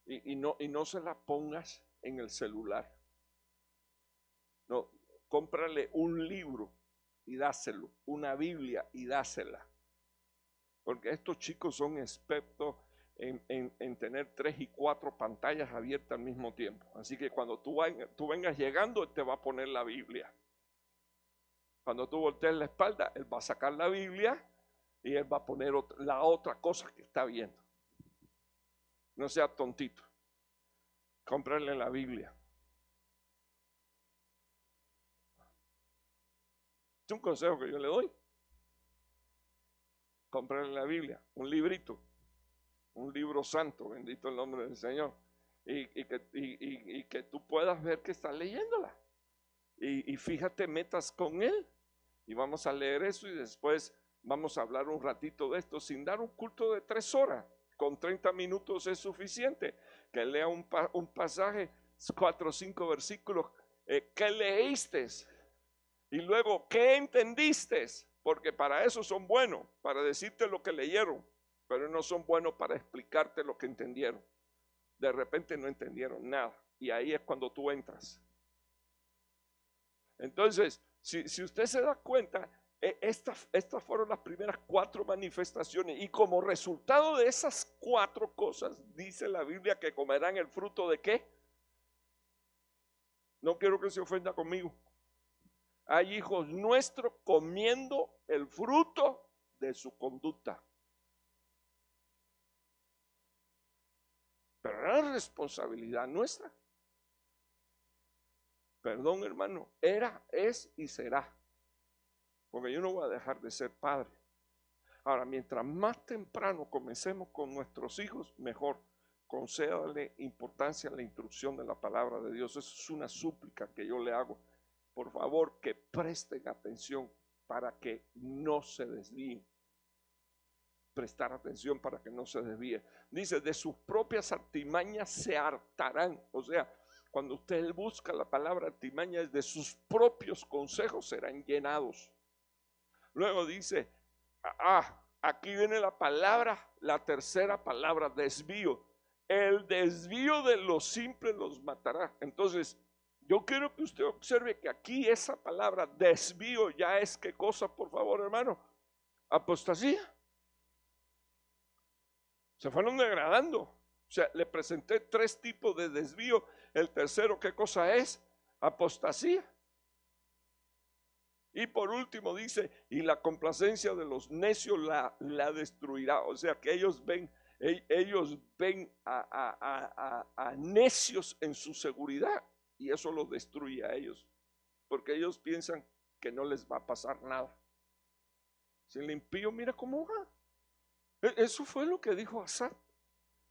y no se la pongas en el celular. No, cómprale un libro y dáselo, una Biblia y dásela. Porque estos chicos son expertos en tener 3 y 4 pantallas abiertas al mismo tiempo. Así que cuando tú vengas llegando, él te va a poner la Biblia. Cuando tú voltees la espalda, él va a sacar la Biblia y él va a poner la otra cosa que está viendo. No sea tontito. Cómprale la Biblia. Es un consejo que yo le doy. Cómprale la Biblia, un librito, un libro santo, bendito el nombre del Señor. Y que tú puedas ver que está leyéndola. Y fíjate, metas con él. Y vamos a leer eso y después vamos a hablar un ratito de esto sin dar un culto de 3 horas. Con 30 minutos es suficiente. Que lea un pasaje, 4 o 5 versículos. ¿Qué leíste? Y luego, ¿qué entendiste? Porque para eso son buenos, para decirte lo que leyeron, pero no son buenos para explicarte lo que entendieron. De repente no entendieron nada. Y ahí es cuando tú entras. Entonces, si usted se da cuenta, estas fueron las primeras 4 manifestaciones. Y como resultado de esas 4 cosas, dice la Biblia que comerán el fruto de ¿qué? No quiero que se ofenda conmigo. Hay hijos nuestros comiendo el fruto de su conducta. Pero era responsabilidad nuestra. Perdón, hermano, era, es y será. Porque yo no voy a dejar de ser padre. Ahora, mientras más temprano comencemos con nuestros hijos, mejor. Concédale importancia a la instrucción de la palabra de Dios. Eso es una súplica que yo le hago. Por favor, que presten atención para que no se desvíen. Prestar atención para que no se desvíen. Dice, de sus propias artimañas se hartarán. O sea, cuando usted busca la palabra artimaña, es de sus propios consejos serán llenados. Luego dice, aquí viene la palabra, la tercera palabra, desvío. El desvío de los simples los matará. Entonces, yo quiero que usted observe que aquí esa palabra desvío ya es ¿qué cosa, por favor, hermano? Apostasía. Se fueron degradando. O sea, le presenté 3 tipos de desvío. El tercero, ¿qué cosa es? Apostasía. Y por último dice, y la complacencia de los necios la destruirá. O sea que ellos ven a necios en su seguridad y eso los destruye a ellos. Porque ellos piensan que no les va a pasar nada. Si el impío mira cómo va. Eso fue lo que dijo Asaf.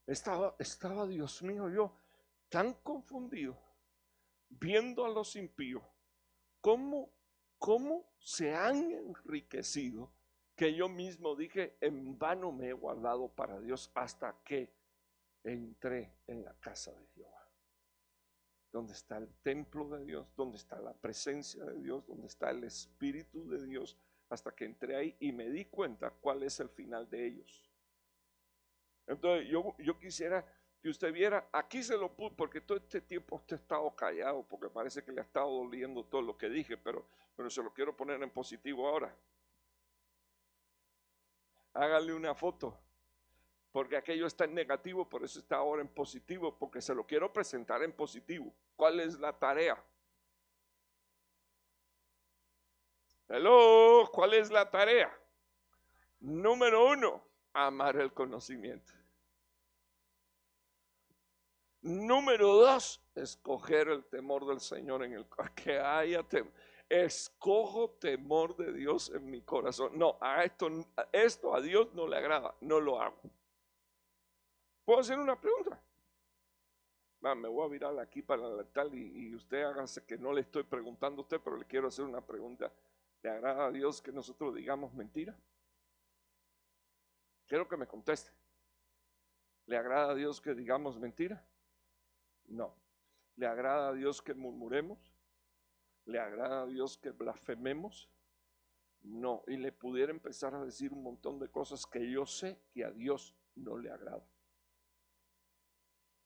Estaba, Dios mío, yo tan confundido, viendo a los impíos, cómo se han enriquecido, que yo mismo dije, en vano me he guardado para Dios hasta que entré en la casa de Jehová. Donde está el templo de Dios, donde está la presencia de Dios, donde está el Espíritu de Dios, hasta que entré ahí y me di cuenta cuál es el final de ellos. Entonces yo quisiera que usted viera, aquí se lo puse, porque todo este tiempo usted ha estado callado, porque parece que le ha estado doliendo todo lo que dije, pero se lo quiero poner en positivo ahora. Hágale una foto, porque aquello está en negativo, por eso está ahora en positivo, porque se lo quiero presentar en positivo. ¿Cuál es la tarea? Hello, ¿cuál es la tarea? Número 1, amar el conocimiento. Número 2, escoger el temor del Señor en el que haya temor. escojo temor de Dios en mi corazón. No, esto a Dios no le agrada, no lo hago. ¿Puedo hacer una pregunta? Me voy a virar aquí para la tal y usted hágase que no le estoy preguntando a usted, pero le quiero hacer una pregunta. ¿Le agrada a Dios que nosotros digamos mentira? Quiero que me conteste. ¿Le agrada a Dios que digamos mentira? No. ¿Le agrada a Dios que murmuremos? ¿Le agrada a Dios que blasfememos? No. Y le pudiera empezar a decir un montón de cosas que yo sé que a Dios no le agrada.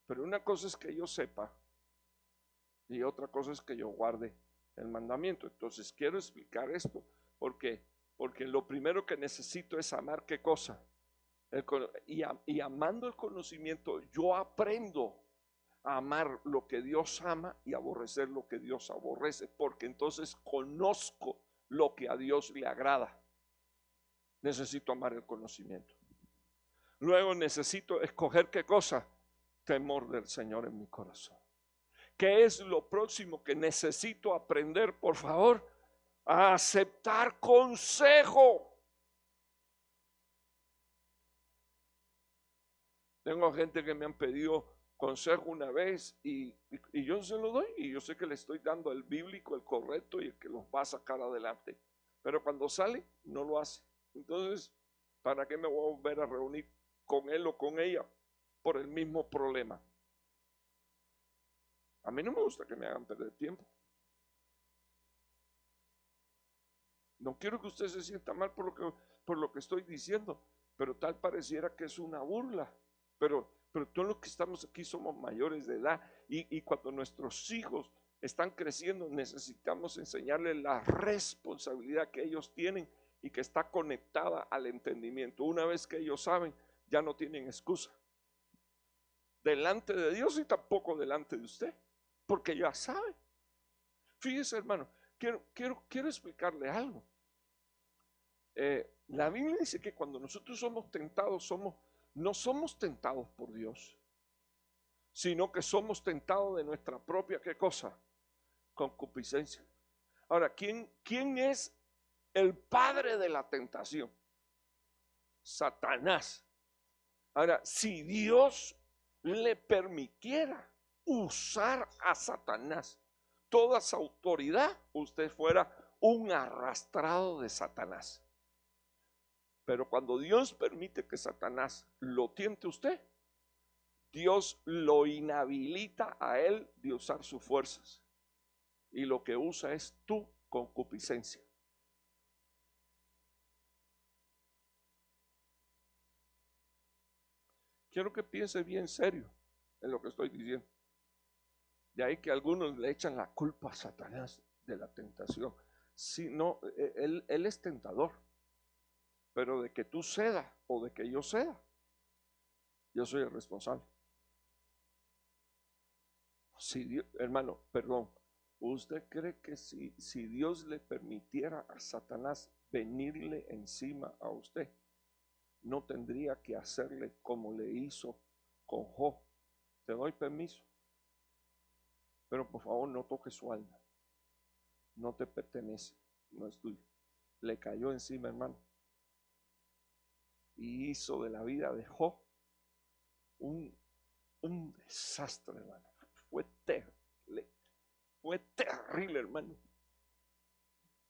Pero una cosa es que yo sepa y otra cosa es que yo guarde el mandamiento. Entonces quiero explicar esto porque lo primero que necesito es amar qué cosa. Y amando el conocimiento, yo aprendo a amar lo que Dios ama y aborrecer lo que Dios aborrece, porque entonces conozco lo que a Dios le agrada. Necesito amar el conocimiento. Luego necesito escoger qué cosa. Temor del Señor en mi corazón. ¿Qué es lo próximo que necesito aprender? Por favor, a aceptar consejo. Tengo gente que me han pedido consejo una vez y yo se lo doy, y yo sé que le estoy dando el bíblico, el correcto y el que los va a sacar adelante, pero cuando sale no lo hace. Entonces, ¿para qué me voy a volver a reunir con él o con ella por el mismo problema? A mí no me gusta que me hagan perder tiempo. No quiero que usted se sienta mal por lo que estoy diciendo, pero tal pareciera que es una burla. Pero todos los que estamos aquí somos mayores de edad y cuando nuestros hijos están creciendo necesitamos enseñarles la responsabilidad que ellos tienen y que está conectada al entendimiento. Una vez que ellos saben, ya no tienen excusa delante de Dios y tampoco delante de usted, porque ya saben. Fíjese, hermano, quiero explicarle algo. La Biblia dice que cuando nosotros somos tentados, no somos tentados por Dios, sino que somos tentados de nuestra propia, ¿qué cosa? Concupiscencia. Ahora, ¿quién es el padre de la tentación? Satanás. Ahora, si Dios le permitiera usar a Satanás toda esa autoridad, usted fuera un arrastrado de Satanás. Pero cuando Dios permite que Satanás lo tiente a usted, Dios lo inhabilita a él de usar sus fuerzas. Y lo que usa es tu concupiscencia. Quiero que piense bien serio en lo que estoy diciendo. De ahí que algunos le echan la culpa a Satanás de la tentación. Si no, él es tentador. Pero de que tú cedas o de que yo ceda, yo soy el responsable. Si Dios, hermano, perdón, ¿usted cree que si Dios le permitiera a Satanás venirle encima a usted, no tendría que hacerle como le hizo con Job? Te doy permiso, pero por favor no toques su alma. No te pertenece, no es tuyo. Le cayó encima, hermano. Y hizo de la vida de Job un desastre, hermano. Fue terrible, hermano.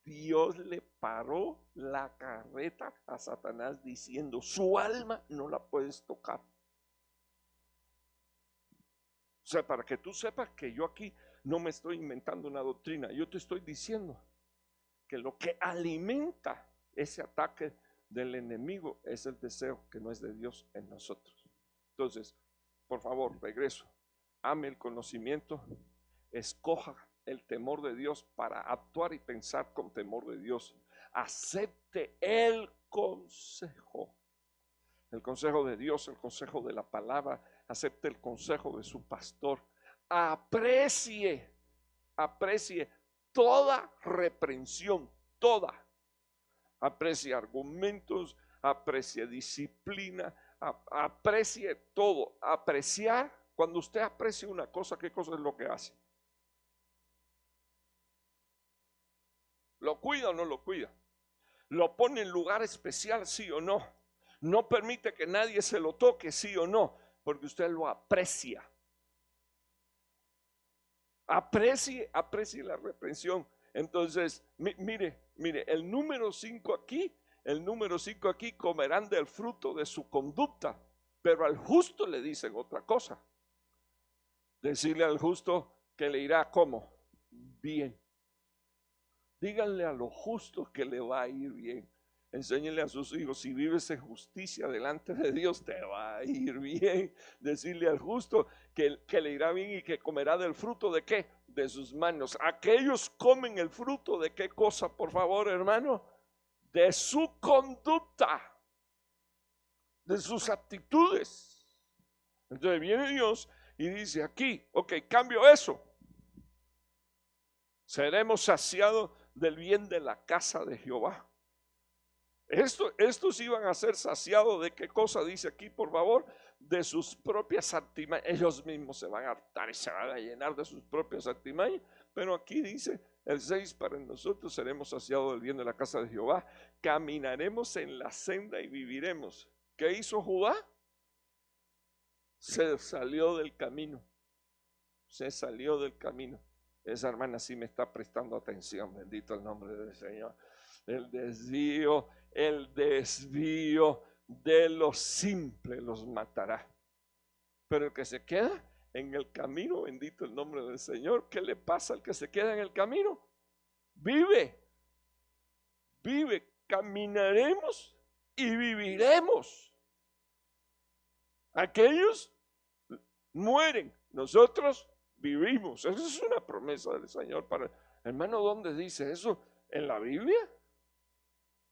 Dios le paró la carreta a Satanás diciendo, su alma no la puedes tocar. O sea, para que tú sepas que yo aquí no me estoy inventando una doctrina, yo te estoy diciendo que lo que alimenta ese ataque del enemigo es el deseo que no es de Dios en nosotros. Entonces, por favor, regreso. Ame el conocimiento, escoja el temor de Dios para actuar y pensar con temor de Dios. Acepte el consejo de Dios, el consejo de la palabra. Acepte el consejo de su pastor. Aprecie toda reprensión, toda. Aprecie argumentos, aprecie disciplina, aprecie todo. Apreciar, cuando usted aprecia una cosa, ¿qué cosa es lo que hace? ¿Lo cuida o no lo cuida? ¿Lo pone en lugar especial, sí o no? ¿No permite que nadie se lo toque, sí o no? Porque usted lo aprecia. Aprecie la reprensión. Entonces, mire, el número 5 aquí, comerán del fruto de su conducta, pero al justo le dicen otra cosa. Decirle al justo que le irá ¿cómo? Bien. Díganle a los justos que le va a ir bien. Enséñenle a sus hijos, si vives en justicia delante de Dios, te va a ir bien. Decirle al justo que le irá bien y que comerá del fruto de ¿qué? De sus manos. Aquellos comen el fruto de ¿qué cosa, por favor, hermano? De su conducta, de sus actitudes. Entonces viene Dios y dice aquí, ok, cambio eso. Seremos saciados del bien de la casa de Jehová. Estos iban a ser saciados de qué cosa dice aquí, por favor, de sus propias artimañas. Ellos mismos se van a hartar y se van a llenar de sus propias artimañas. Pero aquí dice el 6, para nosotros seremos saciados del bien de la casa de Jehová. Caminaremos en la senda y viviremos. ¿Qué hizo Judá? Se salió del camino. Se salió del camino. Esa hermana sí me está prestando atención. Bendito el nombre del Señor. El desvío de lo simple los matará. Pero el que se queda en el camino, bendito el nombre del Señor, ¿qué le pasa al que se queda en el camino? Vive, caminaremos y viviremos. Aquellos mueren, nosotros vivimos. Esa es una promesa del Señor para, hermano, ¿dónde dice eso? ¿En la Biblia?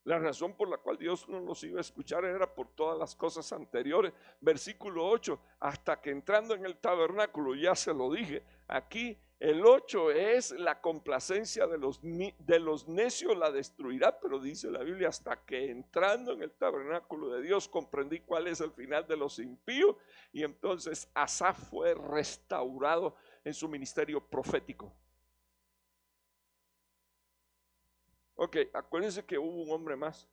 La razón por la cual Dios no los iba a escuchar era por todas las cosas anteriores. Versículo 8, hasta que entrando en el tabernáculo, ya se lo dije, aquí el 8 es la complacencia de los necios la destruirá, pero dice la Biblia, hasta que entrando en el tabernáculo de Dios comprendí cuál es el final de los impíos, y entonces Asaf fue restaurado en su ministerio profético. Ok, acuérdense que hubo un hombre más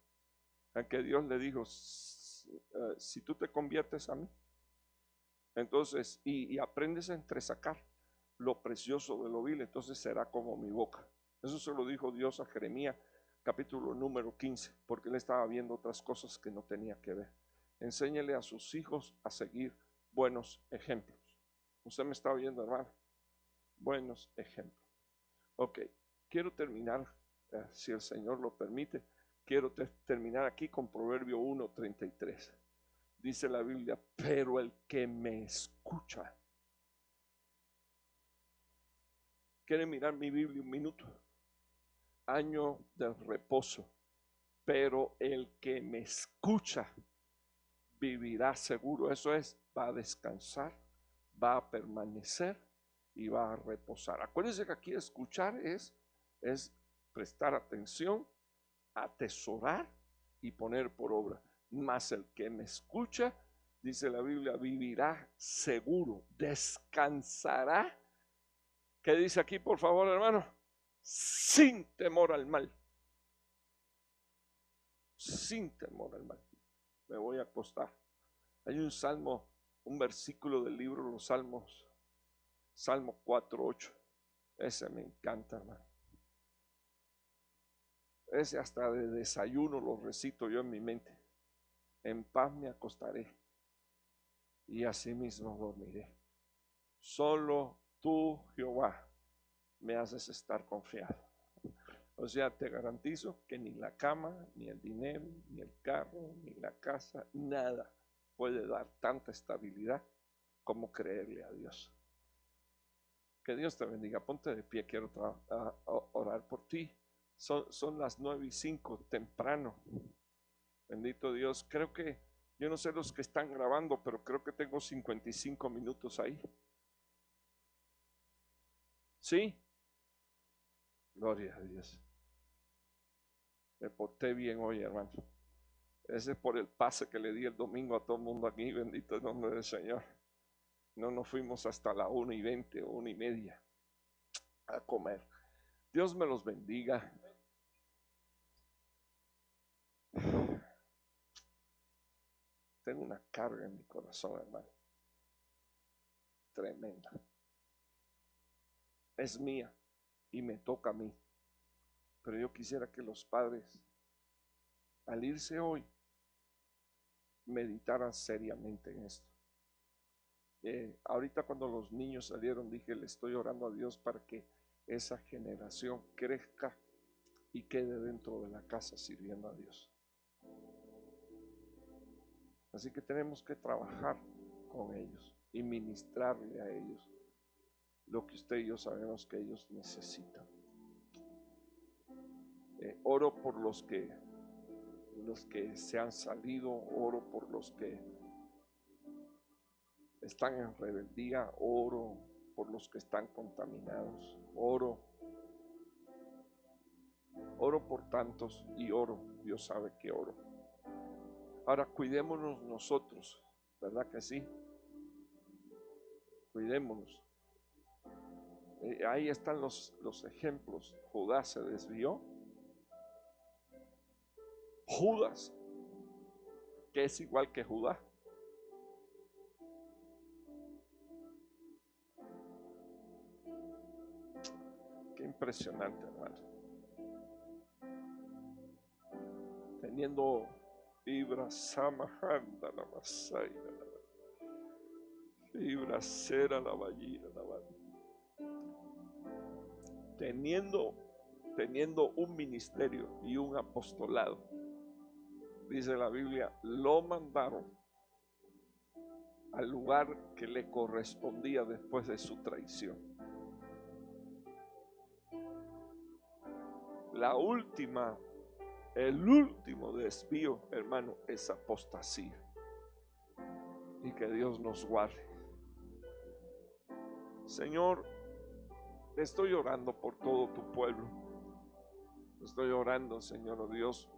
a que Dios le dijo, si tú te conviertes a mí, entonces, y aprendes a entresacar lo precioso de lo vil, entonces será como mi boca. Eso se lo dijo Dios a Jeremías, capítulo número 15, porque él estaba viendo otras cosas que no tenía que ver. Enséñele a sus hijos a seguir buenos ejemplos. Usted me está oyendo, hermano. Buenos ejemplos. Ok, quiero terminar, si el Señor lo permite, quiero terminar aquí con Proverbio 1:33. Dice la Biblia, pero el que me escucha. ¿Quieren mirar mi Biblia un minuto? Año del reposo. Pero el que me escucha vivirá seguro. Eso es, va a descansar, va a permanecer y va a reposar. Acuérdense que aquí escuchar es prestar atención, atesorar y poner por obra. Mas el que me escucha, dice la Biblia, vivirá seguro, descansará. ¿Qué dice aquí, por favor, hermano? Sin temor al mal. Sin temor al mal. Me voy a acostar. Hay un salmo, un versículo del libro de los Salmos, Salmo 4:8. Ese me encanta, hermano. Ese hasta de desayuno lo recito yo en mi mente. En paz me acostaré y asimismo dormiré. Solo tú, Jehová, me haces estar confiado. O sea, te garantizo que ni la cama, ni el dinero, ni el carro, ni la casa, nada puede dar tanta estabilidad como creerle a Dios. Que Dios te bendiga. Ponte de pie, quiero orar por ti. Son las 9:05, temprano. Bendito Dios. Creo que, yo no sé los que están grabando, pero creo que tengo 55 minutos ahí. ¿Sí? Gloria a Dios. Me porté bien hoy, hermano. Ese es por el pase que le di el domingo a todo el mundo aquí. Bendito el nombre del Señor. No nos fuimos hasta la 1:20 o 1:30 a comer. Dios me los bendiga. tengo una carga en mi corazón, hermano, tremenda. Es mía y me toca a mí. Pero yo quisiera que los padres, al irse hoy, meditaran seriamente en esto. Ahorita cuando los niños salieron, dije, le estoy orando a Dios para que esa generación crezca y quede dentro de la casa sirviendo a Dios. Así que tenemos que trabajar con ellos y ministrarle a ellos lo que usted y yo sabemos que ellos necesitan. Oro por los que se han salido, oro por los que están en rebeldía, oro por los que están contaminados, oro por tantos y oro, Dios sabe que oro. Ahora cuidémonos nosotros, ¿verdad que sí? Cuidémonos. Ahí están los ejemplos. Judá se desvió. Judas, que es igual que Judá. Qué impresionante, hermano. Teniendo Ibra Samahanda la Masaya, Ibra Cera la Vallina, la teniendo un ministerio y un apostolado, dice la Biblia, lo mandaron al lugar que le correspondía después de su traición. El último desvío, hermano, es apostasía. Y que Dios nos guarde. Señor, estoy orando por todo tu pueblo. Estoy orando, Señor Dios,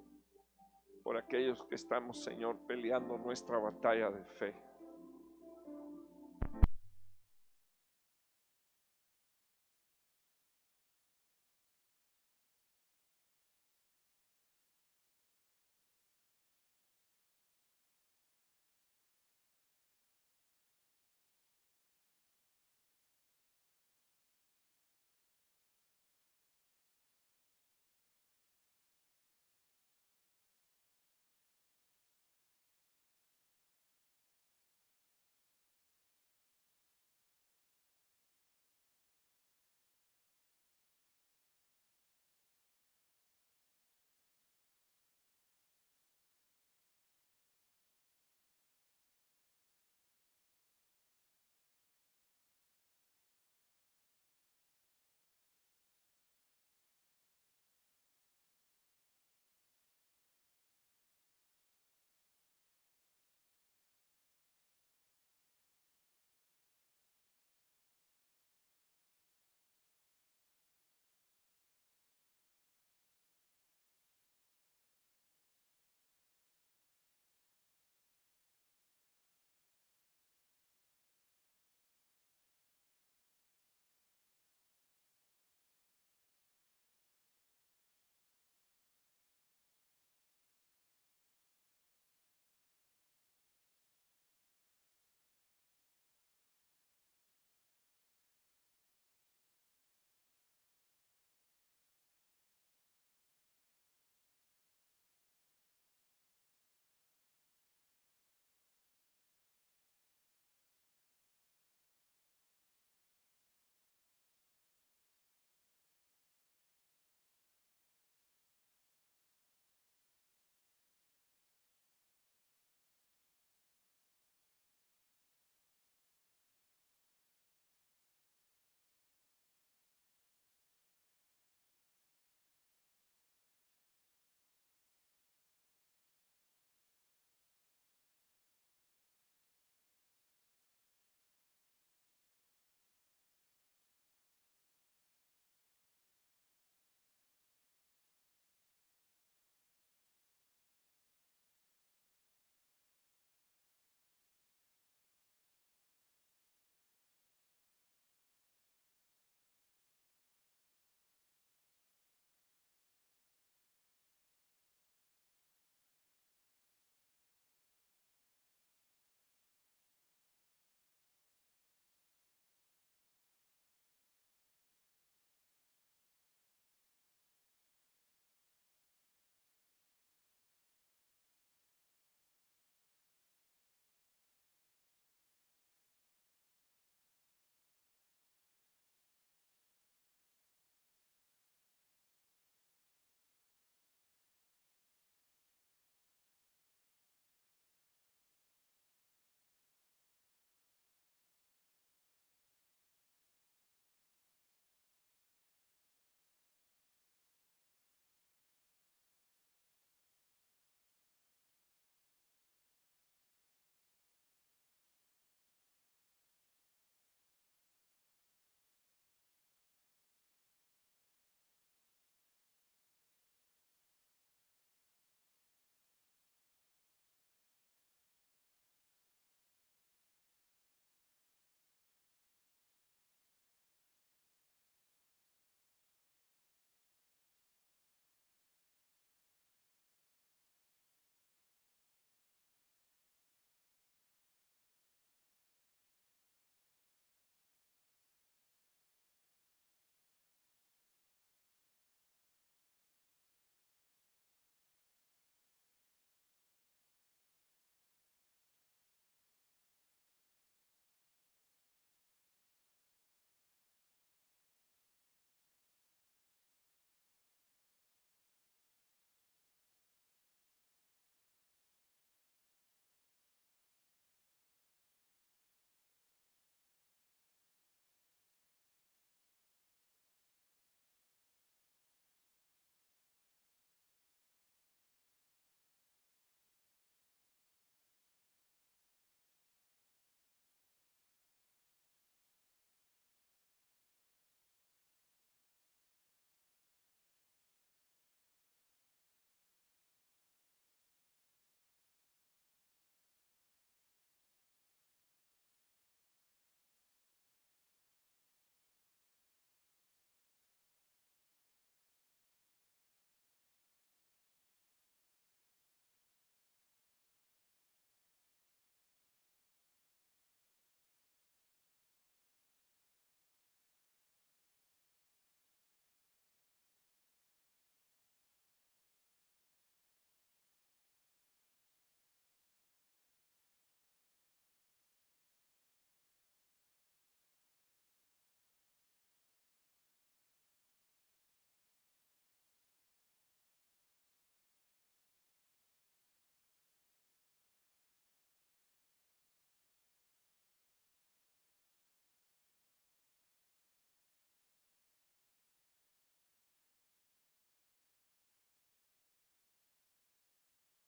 por aquellos que estamos, Señor, peleando nuestra batalla de fe.